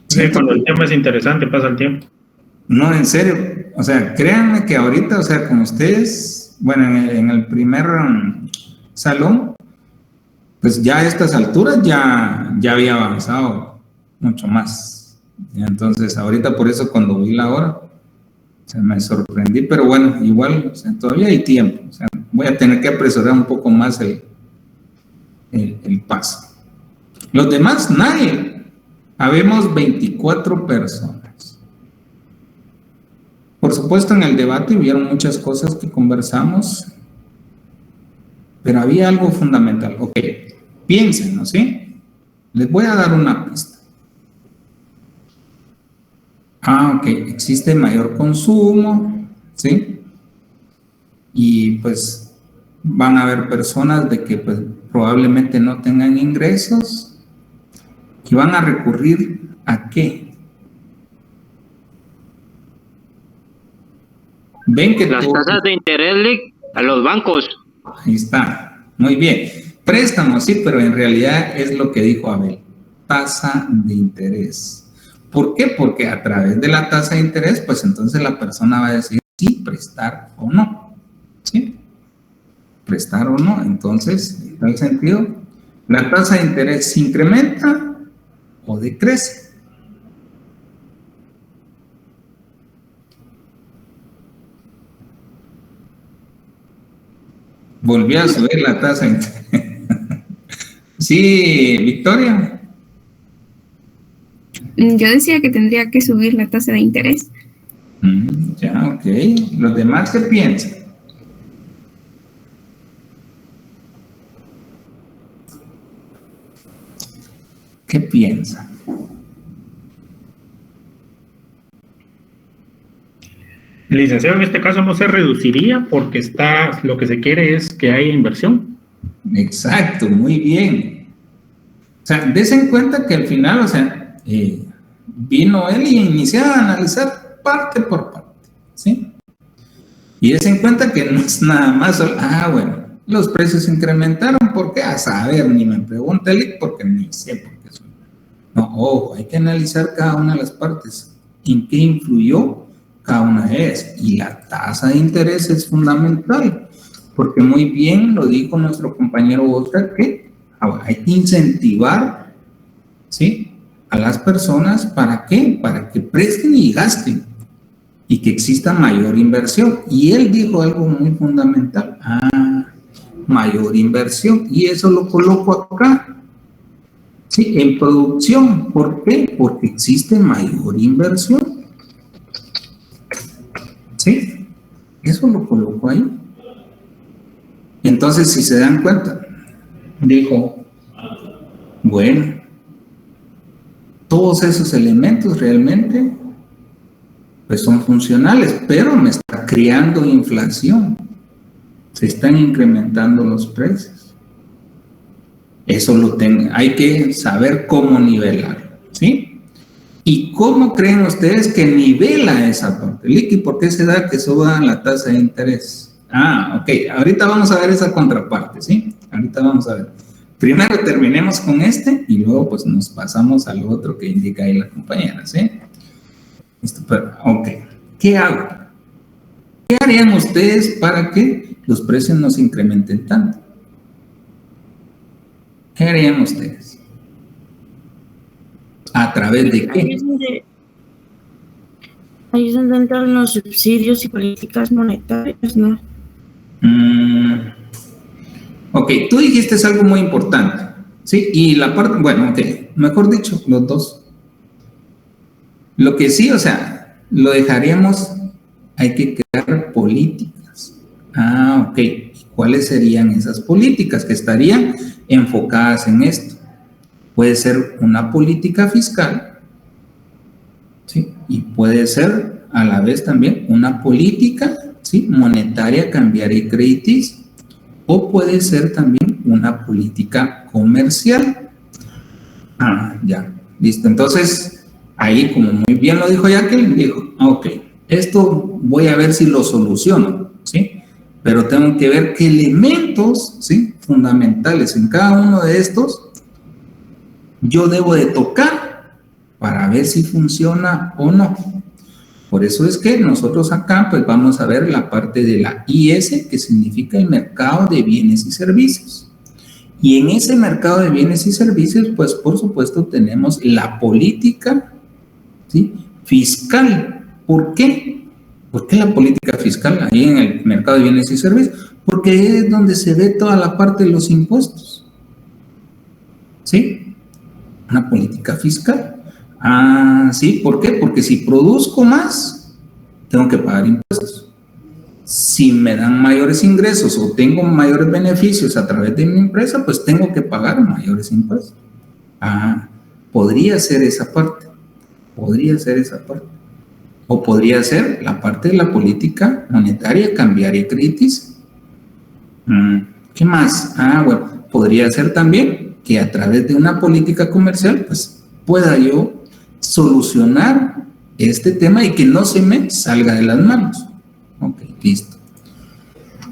Speaker 3: Sí, cuando el tema es interesante pasa el tiempo.
Speaker 1: No, en serio. O sea, créanme que ahorita, o sea, con ustedes, bueno, en el primer salón, pues ya a estas alturas ya había avanzado mucho más. Y entonces, ahorita por eso cuando vi la hora, se me sorprendí, pero bueno, igual, o sea, todavía hay tiempo. O sea, voy a tener que apresurar un poco más el paso. Los demás, nadie. Habemos 24 personas. Por supuesto, en el debate hubieron muchas cosas que conversamos, pero había algo fundamental. Ok, piensen, ¿no? ¿Sí? Les voy a dar una pista. Ok, existe mayor consumo, ¿sí? Y pues van a haber personas de que pues probablemente no tengan ingresos y van a recurrir ¿a qué? Ven que
Speaker 5: Las tasas de interés a los bancos.
Speaker 1: Ahí está, muy bien. Préstamos, sí, pero en realidad es lo que dijo Abel, tasa de interés. ¿Por qué? Porque a través de la tasa de interés, pues entonces la persona va a decir sí, prestar o no, ¿sí? Prestar o no, entonces, en tal sentido, la tasa de interés se incrementa o decrece. Volvió a subir la tasa de interés. Sí, Victoria.
Speaker 7: Yo decía que tendría que subir la tasa de interés.
Speaker 1: Ya, ok. ¿Los demás qué piensan? ¿Qué piensan?
Speaker 3: Licenciado, en este caso no se reduciría porque lo que se quiere es que haya inversión.
Speaker 1: Exacto, muy bien. O sea, des en cuenta que al final, o sea, vino él y inició a analizar parte por parte, ¿sí? Y des en cuenta que no es nada más, bueno, los precios se incrementaron, ¿por qué? A saber, ni me pregunta él porque ni sé por qué. No, ojo, hay que analizar cada una de las partes, en qué influyó cada una de ellas. Y la tasa de interés es fundamental, porque muy bien lo dijo nuestro compañero Oscar, que hay que incentivar, ¿sí?, a las personas, ¿para qué? Para que presten y gasten, y que exista mayor inversión. Y él dijo algo muy fundamental, mayor inversión, y eso lo coloco acá, ¿sí?, en producción. ¿Por qué? Porque existe mayor inversión. ¿Sí? Eso lo coloco ahí. Entonces, si se dan cuenta, dijo, bueno, todos esos elementos realmente pues son funcionales, pero me está creando inflación. Se están incrementando los precios. Eso hay que saber cómo nivelar, ¿sí? ¿Y cómo creen ustedes que nivela esa parte? ¿Y por qué se da que suba la tasa de interés? Ok, ahorita vamos a ver esa contraparte, ¿sí? Ahorita vamos a ver. Primero terminemos con y luego pues nos pasamos al otro que indica ahí la compañera, ¿sí? Ok, ¿qué hago? ¿Qué harían ustedes para que los precios no se incrementen tanto? ¿Qué harían ustedes? ¿A través de qué?
Speaker 8: Ahí es donde entran los subsidios y políticas monetarias, ¿no?
Speaker 1: Ok, tú dijiste algo muy importante, ¿sí? Y la parte, bueno, ok, mejor dicho, los dos. Lo que sí, o sea, lo dejaríamos, hay que crear políticas. Ok, ¿cuáles serían esas políticas que estarían enfocadas en esto? Puede ser una política fiscal, ¿sí? Y puede ser a la vez también una política, ¿sí?, monetaria, cambiaria y crediticia. O puede ser también una política comercial. Ya, listo. Entonces, ahí, como muy bien lo dijo Jacqueline, dijo, ok, esto voy a ver si lo soluciono, ¿sí? Pero tengo que ver qué elementos, ¿sí?, fundamentales en cada uno de estos yo debo de tocar para ver si funciona o no. Por eso es que nosotros acá pues vamos a ver la parte de la IS, que significa el mercado de bienes y servicios. Y en ese mercado de bienes y servicios, pues por supuesto tenemos la política, ¿sí?, fiscal. ¿Por qué? ¿Por qué la política fiscal ahí en el mercado de bienes y servicios? Porque es donde se ve toda la parte de los impuestos, ¿sí? Una política fiscal. Sí, ¿por qué? Porque si produzco más, tengo que pagar impuestos. Si me dan mayores ingresos o tengo mayores beneficios a través de mi empresa, pues tengo que pagar mayores impuestos. Podría ser esa parte. Podría ser esa parte. O podría ser la parte de la política monetaria, cambiaria y crediticia. ¿Qué más? Bueno, podría ser también que a través de una política comercial, pues pueda yo solucionar este tema y que no se me salga de las manos. Ok, listo.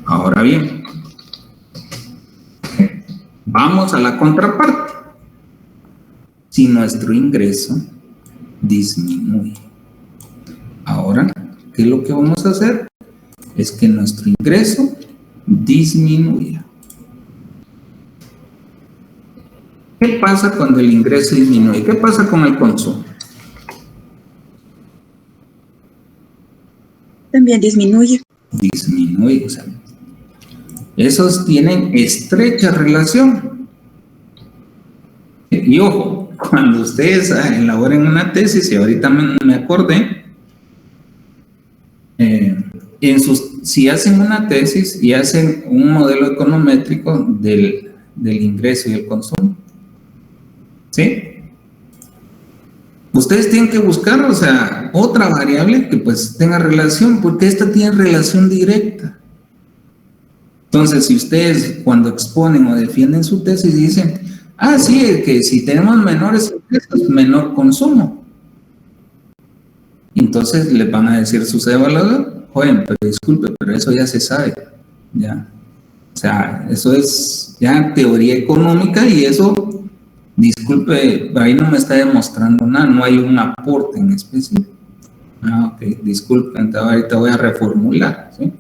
Speaker 1: Ahora bien, vamos a la contraparte. Si nuestro ingreso disminuye, ahora, ¿qué es lo que vamos a hacer? Es que nuestro ingreso disminuya. ¿Qué pasa cuando el ingreso disminuye? ¿Qué pasa con el consumo?
Speaker 9: También disminuye.
Speaker 1: Disminuye, o sea, Esos tienen estrecha relación. Y ojo, cuando ustedes elaboren una tesis, y ahorita me acordé, si hacen una tesis y hacen un modelo econométrico del ingreso y el consumo, ¿sí? Ustedes tienen que buscar, o sea, otra variable que pues tenga relación, porque esta tiene relación directa. Entonces, si ustedes cuando exponen o defienden su tesis dicen, sí, que si tenemos menores ingresos, menor consumo. Entonces les van a decir sus evaluadores, joven, pero disculpe, pero eso ya se sabe, ya. O sea, eso es ya teoría económica y eso, disculpe, ahí no me está demostrando nada, no hay un aporte en específico. Ok, disculpe, entonces ahorita voy a reformular, ¿sí?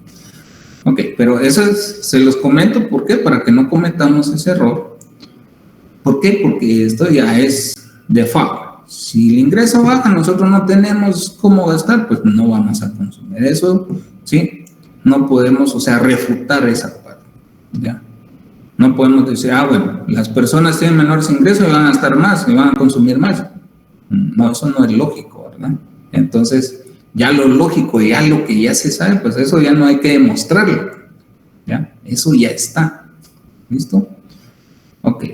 Speaker 1: Ok, pero eso se los comento, ¿por qué? Para que no cometamos ese error. ¿Por qué? Porque esto ya es de facto. Si el ingreso baja, nosotros no tenemos cómo gastar, pues no vamos a consumir. Eso, ¿sí? No podemos, o sea, refutar esa parte, ¿ya? No podemos decir, bueno, las personas tienen menores ingresos y van a gastar más y van a consumir más. No, eso no es lógico, ¿verdad? Entonces, ya lo lógico, ya lo que ya se sabe, pues eso ya no hay que demostrarlo, ¿ya? Eso ya está. ¿Listo? Ok,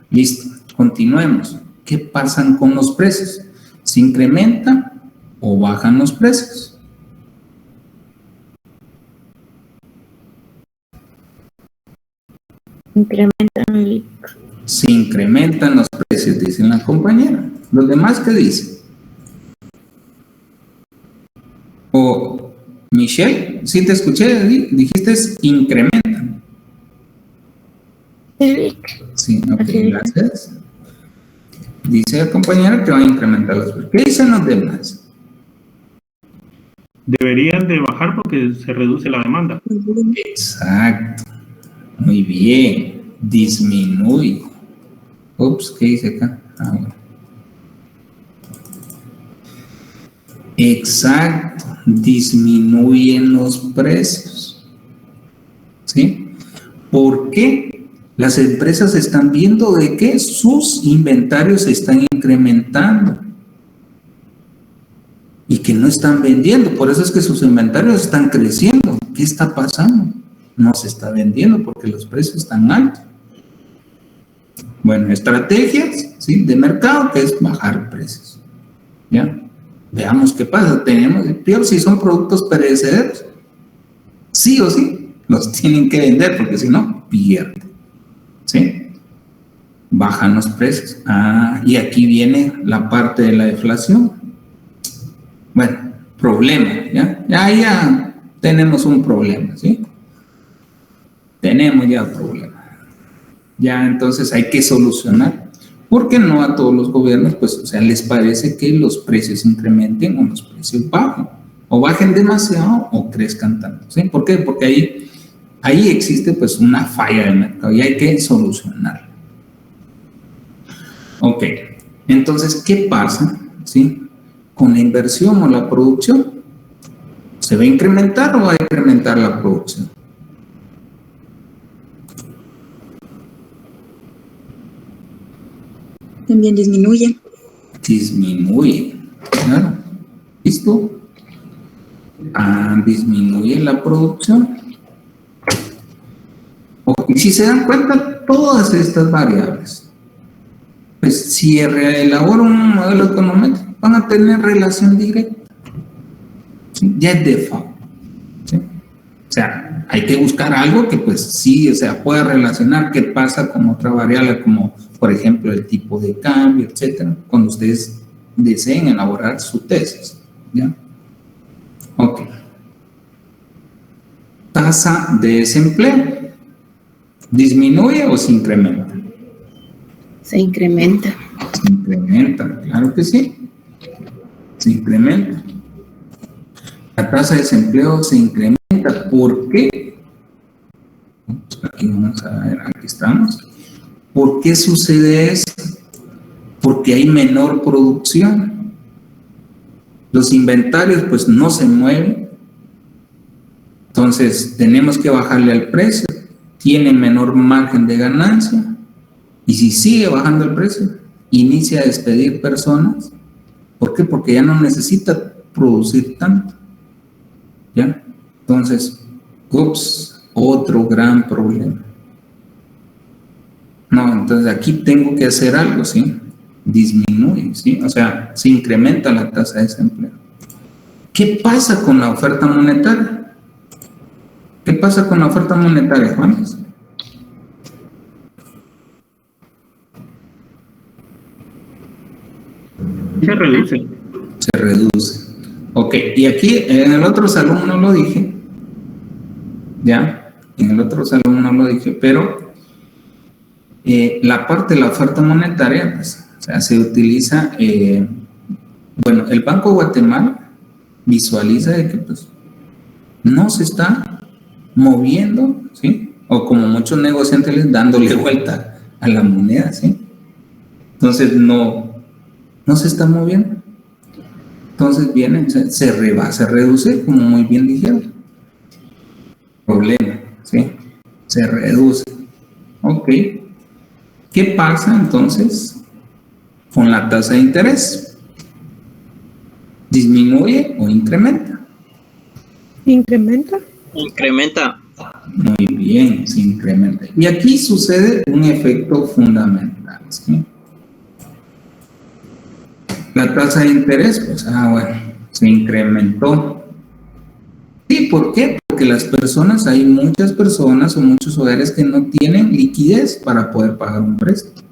Speaker 1: listo. Continuemos. ¿Qué pasa con los precios? ¿Se incrementan o bajan los precios?
Speaker 8: Incrementan.
Speaker 1: Se incrementan los precios, dicen la compañera. ¿Los demás qué dicen? O Michelle, sí te escuché, dijiste incrementan. Sí, ok, gracias. Dice el compañero que va a incrementar los precios. ¿Qué dicen los demás?
Speaker 3: Deberían de bajar porque se reduce la demanda.
Speaker 1: Exacto. Muy bien. Disminuye. Ups, ¿qué dice acá? Bueno. Exacto. Disminuyen los precios. ¿Sí? ¿Por qué? Las empresas están viendo de que sus inventarios se están incrementando y que no están vendiendo. Por eso es que sus inventarios están creciendo. ¿Qué está pasando? No se está vendiendo porque los precios están altos. Bueno, estrategias, ¿sí?, de mercado, que es bajar precios. ¿Ya? Veamos qué pasa. Tenemos, peor si son productos perecederos, sí o sí los tienen que vender porque si no, pierden. ¿Sí? Bajan los precios. Y aquí viene la parte de la deflación. Bueno, problema, ¿ya? Ya tenemos un problema, ¿sí? Tenemos ya un problema. Ya entonces hay que solucionar. Porque no a todos los gobiernos, pues, o sea, les parece que los precios incrementen o los precios bajen. O bajen demasiado o crezcan tanto, ¿sí? ¿Por qué? Porque ahí existe pues una falla de mercado y hay que solucionarla. Ok, entonces, ¿qué pasa, sí, con la inversión o la producción? ¿Se va a incrementar o va a incrementar la producción?
Speaker 9: También disminuye.
Speaker 1: Disminuye, claro. ¿Listo? Disminuye la producción. Y si se dan cuenta, todas estas variables, pues si elaboran un modelo económico, van a tener relación directa. ¿Sí? Ya es default. ¿Sí? O sea, hay que buscar algo que pues sí, o sea, pueda relacionar qué pasa con otra variable, como por ejemplo el tipo de cambio, etcétera, cuando ustedes deseen elaborar su tesis. ¿Ya? Ok. Tasa de desempleo. ¿Disminuye o se incrementa?
Speaker 8: Se incrementa.
Speaker 1: Se incrementa, claro que sí. Se incrementa. La tasa de desempleo se incrementa. ¿Por qué? Aquí vamos a ver, aquí estamos. ¿Por qué sucede eso? Porque hay menor producción. Los inventarios pues no se mueven. Entonces tenemos que bajarle al precio. tiene menor margen de ganancia, y si sigue bajando el precio, inicia a despedir personas. ¿Por qué? Porque ya no necesita producir tanto. ¿Ya? Entonces, otro gran problema. No, entonces aquí tengo que hacer algo, ¿sí? Disminuye, ¿sí? O sea, se incrementa la tasa de desempleo. ¿Qué pasa con la oferta monetaria? ¿Qué pasa con la oferta monetaria, Juanes?
Speaker 3: Se reduce.
Speaker 1: Se reduce. Ok, y aquí en el otro salón no lo dije, ¿ya? En el otro salón no lo dije, pero la parte de la oferta monetaria, pues, o sea, se utiliza, bueno, el Banco de Guatemala visualiza de que, pues, no se está moviendo, ¿sí? O como muchos negociantes dándole vuelta a la moneda, ¿sí? Entonces, no se está moviendo. Entonces viene, se reduce, como muy bien dijeron. Problema, ¿sí? Se reduce. Ok. ¿Qué pasa entonces con la tasa de interés? ¿Disminuye o incrementa?
Speaker 4: ¿Incrementa?
Speaker 5: Incrementa.
Speaker 1: Muy bien, se incrementa. Y aquí sucede un efecto fundamental, ¿sí? La tasa de interés, pues, bueno, se incrementó. ¿Y por qué? Porque las personas, hay muchas personas o muchos hogares que no tienen liquidez para poder pagar un préstamo.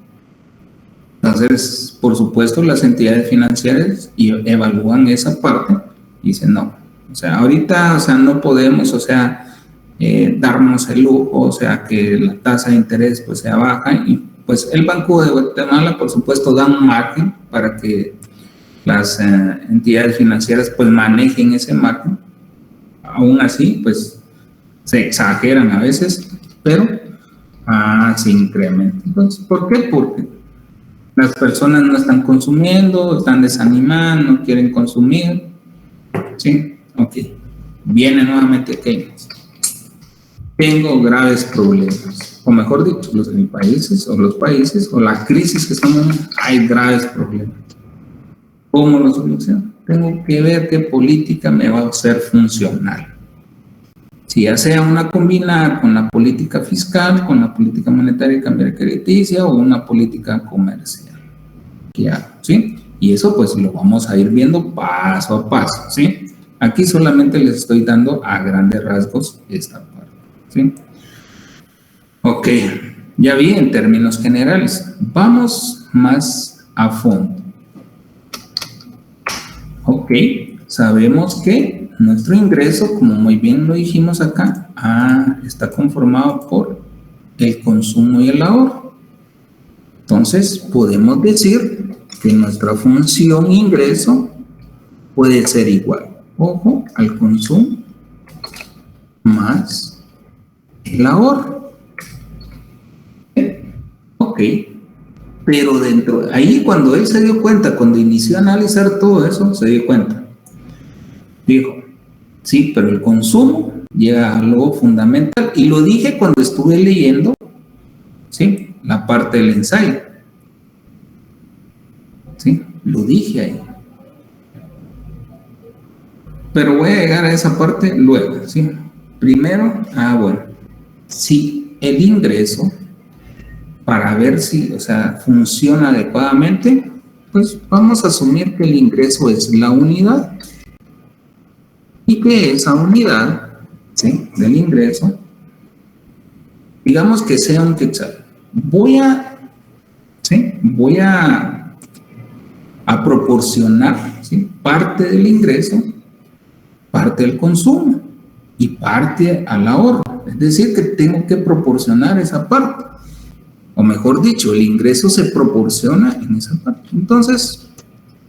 Speaker 1: Entonces, por supuesto, las entidades financieras evalúan esa parte y dicen, no, o sea, ahorita, o sea, no podemos, o sea, darnos el lujo, o sea, que la tasa de interés, pues, sea baja, y pues el Banco de Guatemala, por supuesto, da un margen para que las entidades financieras pues manejen ese margen. Aún así, pues se exageran a veces, pero se incrementa. Entonces, ¿por qué? Porque las personas no están consumiendo, están desanimando, no quieren consumir. ¿Sí? Ok. Viene nuevamente Keynes. Tengo graves problemas, o mejor dicho, los países, o la crisis que estamos en, hay graves problemas. ¿Cómo lo soluciono? Tengo que ver qué política me va a hacer funcional. Si ya sea una combinada con la política fiscal, con la política monetaria y cambiaria crediticia, o una política comercial. ¿Qué hago? ¿Sí? Y eso pues lo vamos a ir viendo paso a paso, ¿sí? Aquí solamente les estoy dando a grandes rasgos esta parte, ¿sí? Ok, ya vi en términos generales. Vamos más a fondo. Ok, sabemos que nuestro ingreso, como muy bien lo dijimos acá, está conformado por el consumo y el ahorro. Entonces, podemos decir que nuestra función ingreso puede ser igual, ojo, al consumo más el ahorro. Ok. Pero dentro, ahí cuando él se dio cuenta, cuando inició a analizar todo eso, se dio cuenta. Dijo, sí, pero el consumo llega a algo fundamental. Y lo dije cuando estuve leyendo, ¿sí? La parte del ensayo. ¿Sí? Lo dije ahí. Pero voy a llegar a esa parte luego, ¿sí? Primero, bueno, sí, el ingreso, para ver si, o sea, funciona adecuadamente, pues vamos a asumir que el ingreso es la unidad y que esa unidad, ¿sí?, del ingreso, digamos que sea un quetzal. Voy a proporcionar, ¿sí?, parte del ingreso, parte del consumo y parte al ahorro. Es decir, que tengo que proporcionar esa parte. O mejor dicho, el ingreso se proporciona en esa parte. Entonces,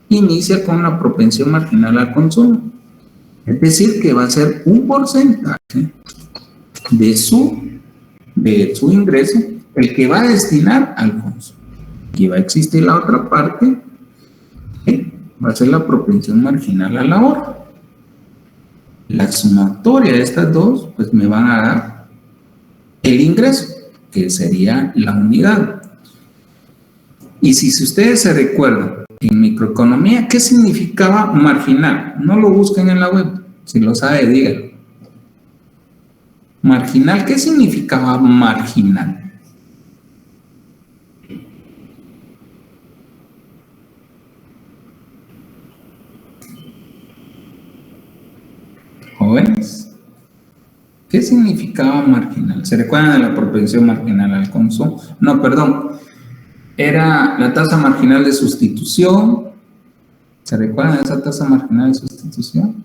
Speaker 1: inicia con la propensión marginal al consumo. Es decir, que va a ser un porcentaje de su ingreso el que va a destinar al consumo. Y va a existir la otra parte, que va a ser la propensión marginal al ahorro. La sumatoria de estas dos, pues me van a dar el ingreso, que sería la unidad. Y si ustedes se recuerdan, en microeconomía, ¿qué significaba marginal? No lo busquen en la web, si lo sabe, díganlo. Marginal, ¿qué significaba marginal? Jóvenes, ¿qué significaba marginal? ¿Se recuerdan de la propensión marginal al consumo? No, perdón. Era la tasa marginal de sustitución. ¿Se recuerdan de esa tasa marginal de sustitución?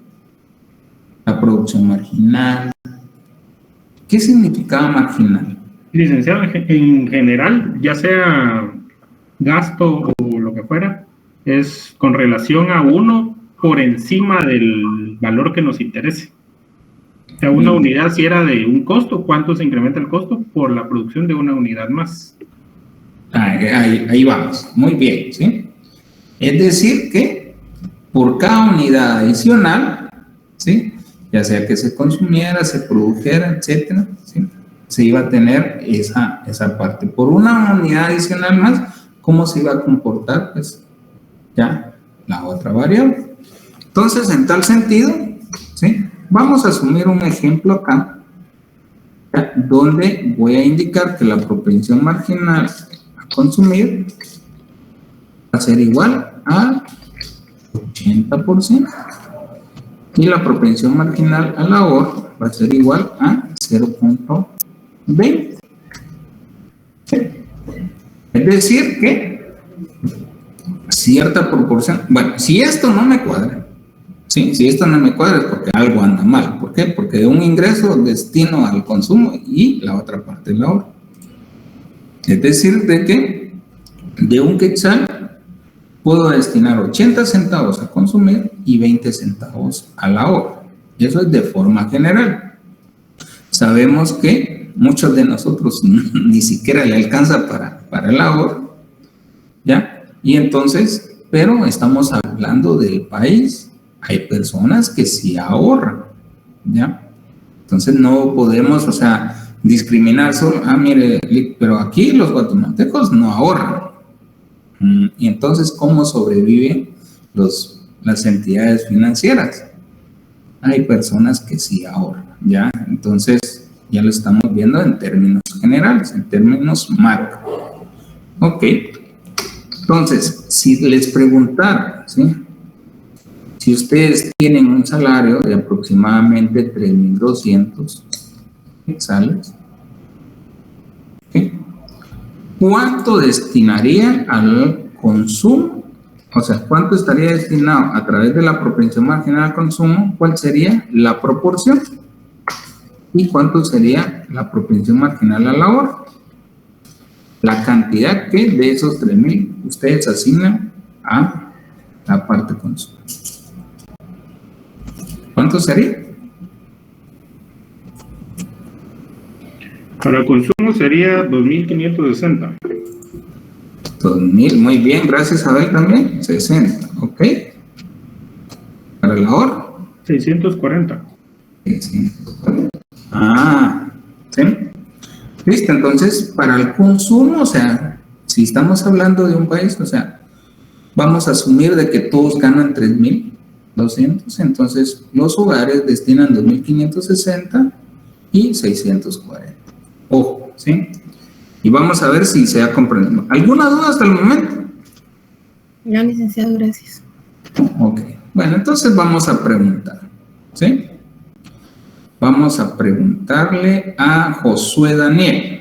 Speaker 1: La producción marginal. ¿Qué significaba marginal?
Speaker 3: Licenciado, en general, ya sea gasto o lo que fuera, es con relación a uno por encima del valor que nos interese. O sea, una unidad, si era de un costo, ¿cuánto se incrementa el costo? Por la producción de una unidad más.
Speaker 1: Ahí vamos, muy bien, ¿sí? Es decir que por cada unidad adicional, ¿sí? Ya sea que se consumiera, se produjera, etcétera, ¿sí? Se iba a tener esa parte. Por una unidad adicional más, ¿cómo se iba a comportar? Pues ya la otra variable. Entonces, en tal sentido, ¿sí? Vamos a asumir un ejemplo acá, ¿ya? Donde voy a indicar que la propensión marginal a consumir va a ser igual a 80% y la propensión marginal al ahorro va a ser igual a 0.20. ¿Sí? Es decir que cierta proporción, bueno, si esto no me cuadra, ¿sí? Si esto no me cuadra es porque algo anda mal. ¿Por qué? Porque de un ingreso destino al consumo y la otra parte del ahorro. Es decir, de que de un quetzal puedo destinar 80 centavos a consumir y 20 centavos al ahorro. Eso es de forma general. Sabemos que muchos de nosotros ni siquiera le alcanza para el ahorro, ¿ya? Y entonces, pero estamos hablando del país. Hay personas que sí ahorran, ¿ya? Entonces no podemos, o sea, discriminar solo, mire, pero aquí los guatemaltecos no ahorran. Y entonces, ¿cómo sobreviven las entidades financieras? Hay personas que sí ahorran, ¿ya? Entonces, ya lo estamos viendo en términos generales, en términos macro. Ok. Entonces, si les preguntara, ¿sí? Si ustedes tienen un salario de aproximadamente 3.200 quetzales, ¿sí? ¿Cuánto destinarían al consumo? O sea, ¿cuánto estaría destinado a través de la propensión marginal al consumo? ¿Cuál sería la proporción? ¿Y cuánto sería la propensión marginal al ahorro? La cantidad que de esos 3.000 ustedes asignan a la parte consumo. ¿Cuánto sería?
Speaker 3: Para el consumo sería 2.560.
Speaker 1: 2.000, muy bien, gracias Abel también. 60, ok. Para el ahorro.
Speaker 3: 640.
Speaker 1: 640. ¿Sí? Listo, entonces para el consumo, o sea, si estamos hablando de un país, o sea, vamos a asumir de que todos ganan 3.200, entonces los hogares destinan 2.560 y 640. Ojo, ¿sí? Y vamos a ver si se ha comprendido. ¿Alguna duda hasta el momento?
Speaker 7: No, licenciado, gracias.
Speaker 1: Ok. Bueno, entonces vamos a preguntar, ¿sí? Vamos a preguntarle a Josué Daniel.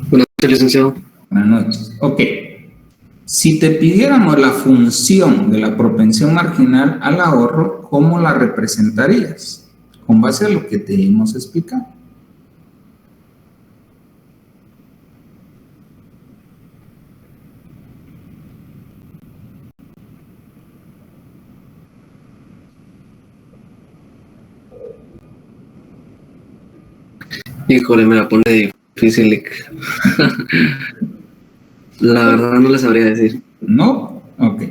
Speaker 9: Buenas noches, licenciado.
Speaker 1: Buenas noches. Ok. Si te pidiéramos la función de la propensión marginal al ahorro, ¿cómo la representarías? Con base a lo que te hemos explicado.
Speaker 9: Híjole, me la pone difícil. La verdad no le sabría decir.
Speaker 1: ¿No? Ok.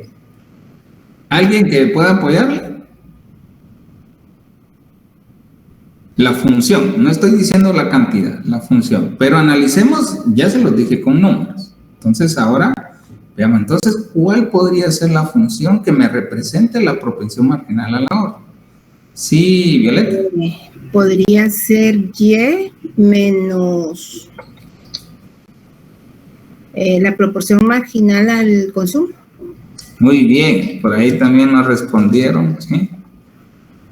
Speaker 1: ¿Alguien que pueda apoyarle? La función, no estoy diciendo la cantidad, la función, pero analicemos, ya se los dije con números. Entonces ahora, veamos, entonces, ¿cuál podría ser la función que me represente la propensión marginal al ahorro? Sí, Violeta.
Speaker 10: Podría ser Y menos la proporción marginal al consumo.
Speaker 1: Muy bien, por ahí también nos respondieron, ¿sí?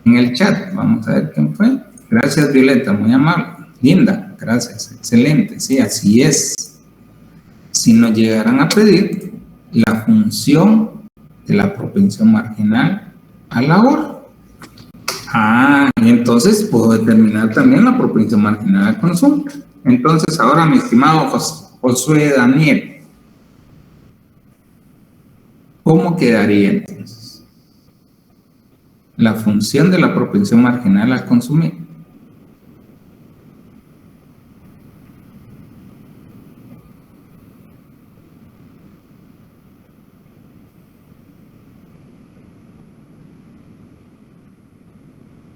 Speaker 1: En el chat, vamos a ver quién fue. Gracias, Violeta, muy amable. Linda, gracias, excelente, sí, así es. Si nos llegaran a pedir la función de la propensión marginal al ahorro. Y entonces puedo determinar también la propensión marginal al consumo. Entonces, ahora, mi estimado Josué Daniel, ¿cómo quedaría entonces la función de la propensión marginal al consumir?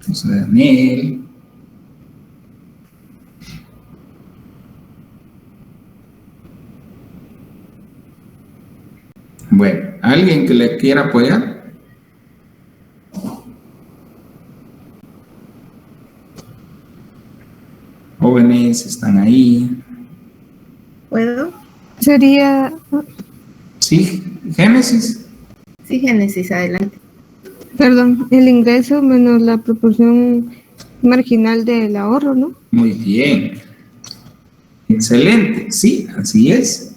Speaker 1: José Daniel. Bueno, ¿alguien que le quiera apoyar? Jóvenes están ahí.
Speaker 10: ¿Puedo?
Speaker 4: Sería,
Speaker 1: Sí, Génesis.
Speaker 10: Sí, Génesis, adelante.
Speaker 4: perdón, el ingreso menos la proporción marginal del ahorro, ¿no?
Speaker 1: Muy bien. Excelente. Sí, así es.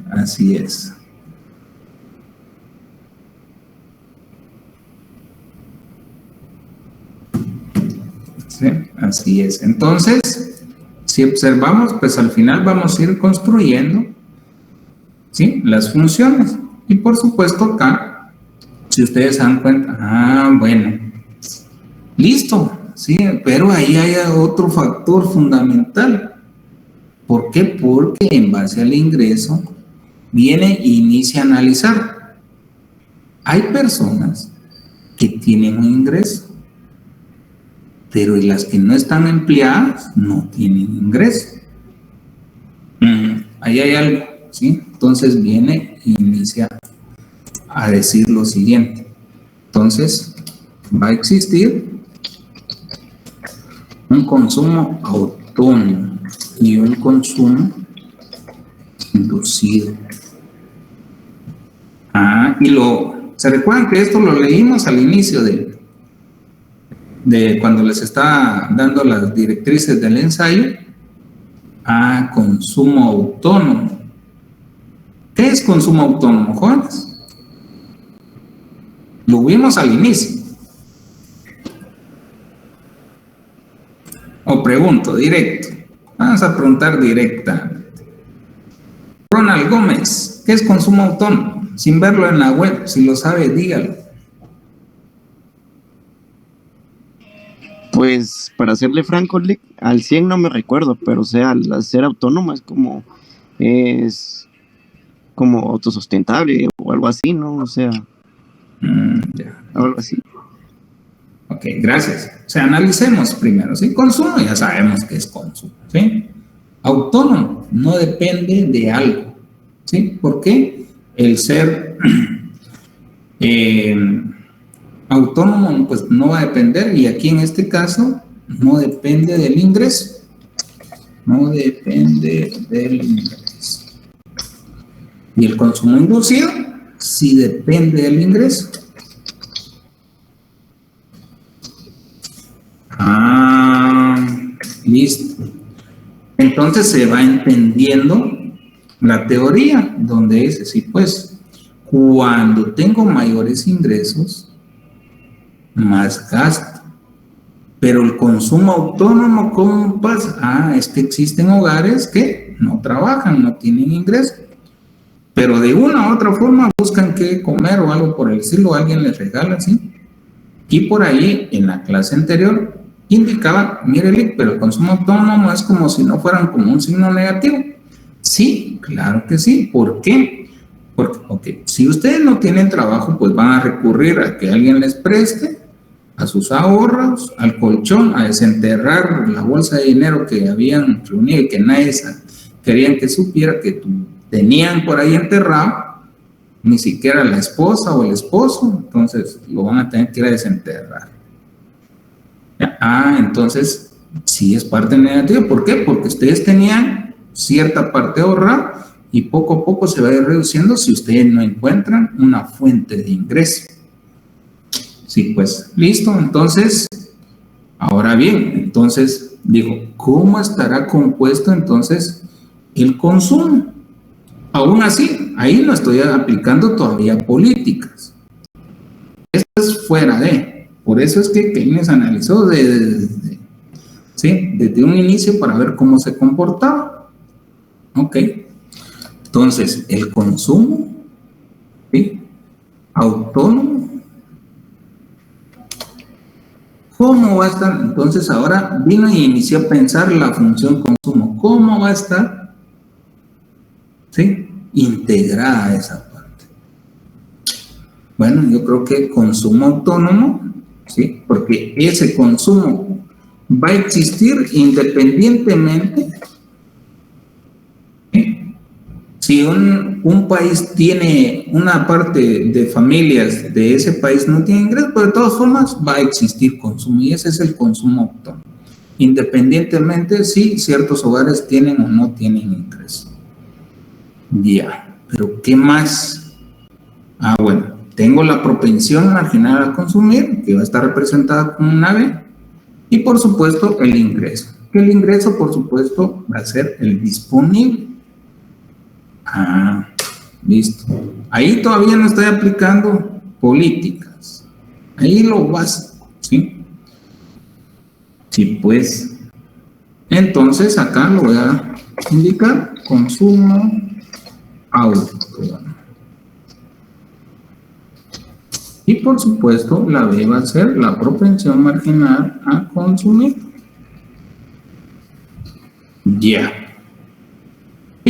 Speaker 1: Así es. Sí, así es. Entonces, si observamos, pues al final vamos a ir construyendo, ¿sí?, las funciones. Y por supuesto acá, si ustedes se dan cuenta, bueno, listo, sí, pero ahí hay otro factor fundamental. ¿Por qué? Porque en base al ingreso viene e inicia a analizar. Hay personas que tienen un ingreso, pero las que no están empleadas no tienen ingreso. Ahí hay algo, ¿sí? Entonces viene e inicia a decir lo siguiente. Entonces va a existir un consumo autónomo y un consumo inducido. ¿Se recuerdan que esto lo leímos al inicio de cuando les estaba dando las directrices del ensayo? Consumo autónomo. ¿Qué es consumo autónomo, jóvenes? Lo vimos al inicio. O pregunto directo. Vamos a preguntar directamente. Ronald Gómez, ¿qué es consumo autónomo? Sin verlo en la web, si lo sabe, dígalo.
Speaker 11: Pues, para serle franco, al 100 no me recuerdo, pero o sea, al ser autónomo es como autosustentable o algo así, ¿no? O sea, algo así.
Speaker 1: Ok, gracias. O sea, analicemos primero, ¿sí? Consumo, ya sabemos que es consumo, ¿sí? Autónomo, no depende de algo, ¿sí? ¿Por qué? El ser autónomo, pues no va a depender, y aquí en este caso, no depende del ingreso. No depende del ingreso. Y el consumo inducido, sí depende del ingreso. Listo. Entonces se va entendiendo la teoría, donde dice, sí, pues, cuando tengo mayores ingresos, más gasto. Pero el consumo autónomo, ¿cómo pasa? Es que existen hogares que no trabajan, no tienen ingresos, pero de una u otra forma buscan qué comer o algo por el estilo, alguien les regala, ¿sí? Y por ahí, en la clase anterior, indicaba, mire, pero el consumo autónomo es como si no fueran como un signo negativo. Sí, claro que sí. ¿Por qué? Porque, ok, si ustedes no tienen trabajo, pues van a recurrir a que alguien les preste, a sus ahorros, al colchón, a desenterrar la bolsa de dinero que habían reunido y que nadie querían que supiera que tenían por ahí enterrado, ni siquiera la esposa o el esposo, entonces lo van a tener que ir a desenterrar. Entonces, sí es parte negativa. ¿Por qué? Porque ustedes tenían cierta parte ahorrada y poco a poco se va a ir reduciendo si ustedes no encuentran una fuente de ingreso. Sí, pues, listo. Entonces, ahora bien, entonces, digo, ¿cómo estará compuesto entonces el consumo? Aún así, ahí no estoy aplicando todavía políticas. Esto es fuera de. Por eso es que Keynes analizó desde un inicio para ver cómo se comportaba. Ok. Entonces, el consumo, ¿sí? Autónomo. ¿Cómo va a estar? Entonces, ahora vino y inició a pensar la función consumo. ¿Cómo va a estar? ¿Sí? Integrada a esa parte. Bueno, yo creo que consumo autónomo, ¿sí? Porque ese consumo va a existir independientemente. ¿Sí? Si un país tiene una parte de familias de ese país no tiene ingresos, pero de todas formas va a existir consumo y ese es el consumo autónomo. Independientemente si ciertos hogares tienen o no tienen ingresos. Ya, pero ¿qué más? Bueno, tengo la propensión marginal a consumir, que va a estar representada con una B, y por supuesto el ingreso. Que el ingreso, por supuesto, va a ser el disponible. Listo. Ahí todavía no estoy aplicando políticas. Ahí lo básico, ¿sí? Sí, pues. Entonces, acá lo voy a indicar. Consumo autónomo. Y por supuesto, la B va a ser la propensión marginal a consumir. Ya.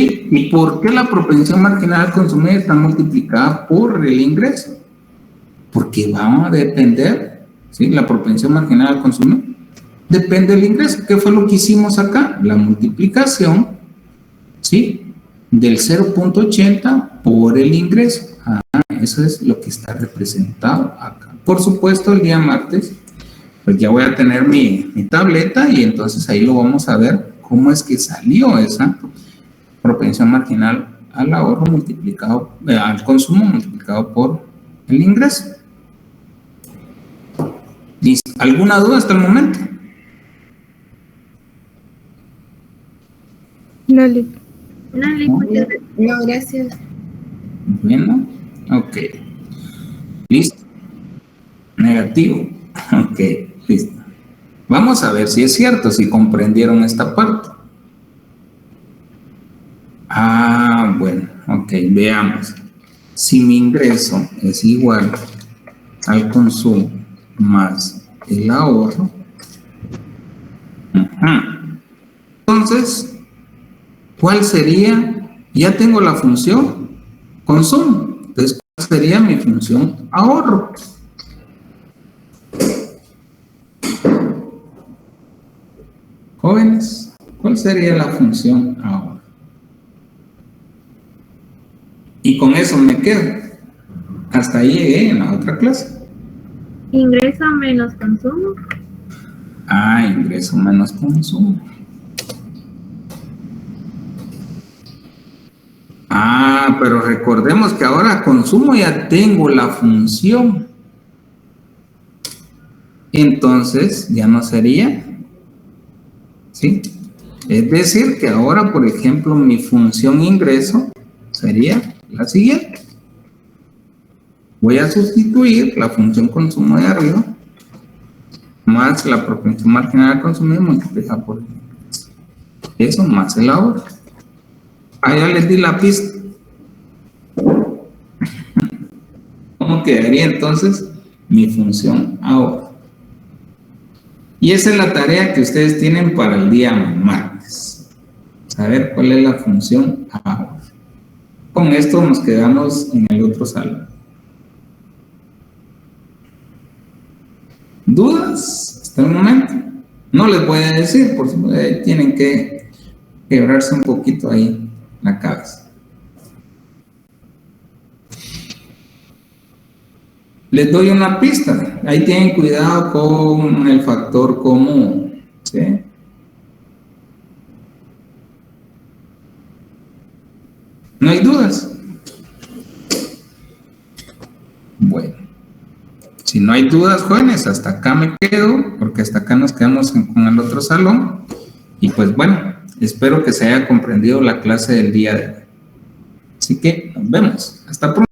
Speaker 1: ¿Y por qué la propensión marginal a consumir está multiplicada por el ingreso? Porque va a depender, ¿sí? La propensión marginal a consumir depende del ingreso. ¿Qué fue lo que hicimos acá? La multiplicación, ¿sí? Del 0.80 por el ingreso. Eso es lo que está representado acá. Por supuesto, el día martes, pues ya voy a tener mi tableta y entonces ahí lo vamos a ver cómo es que salió esa propensión marginal al ahorro multiplicado, al consumo multiplicado por el ingreso. ¿Listo? ¿Alguna duda hasta el momento?
Speaker 10: No, gracias.
Speaker 1: Bueno, ok. ¿Listo? Negativo. Ok, listo. Vamos a ver si es cierto, si comprendieron esta parte. Bueno, ok, veamos. Si mi ingreso es igual al consumo más el ahorro, entonces, ¿cuál sería? Ya tengo la función consumo. Entonces, ¿cuál sería mi función ahorro? Jóvenes, ¿cuál sería la función ahorro? Y con eso me quedo. Hasta ahí llegué en la otra clase.
Speaker 7: Ingreso menos consumo.
Speaker 1: Ingreso menos consumo. Pero recordemos que ahora consumo ya tengo la función. Entonces, ya no sería. ¿Sí? Es decir, que ahora, por ejemplo, mi función ingreso sería la siguiente. Voy a sustituir la función consumo de arriba más la propensión marginal a consumir multiplicada por el ingreso. Eso más el ahorro. Ya les di la pista. ¿Cómo quedaría entonces mi función ahorro? Y esa es la tarea que ustedes tienen para el día martes. Saber cuál es la función ahorro.
Speaker 2: Con esto nos quedamos en el otro salón. ¿Dudas hasta el momento? No les voy a decir, por supuesto, tienen que quebrarse un poquito ahí la cabeza. Les doy una pista. Ahí tienen cuidado con el factor común, ¿sí? ¿No hay dudas? Bueno, si no hay dudas, jóvenes, hasta acá me quedo, porque hasta acá nos quedamos con el otro salón. Y pues bueno, espero que se haya comprendido la clase del día de hoy. Así que nos vemos. Hasta pronto.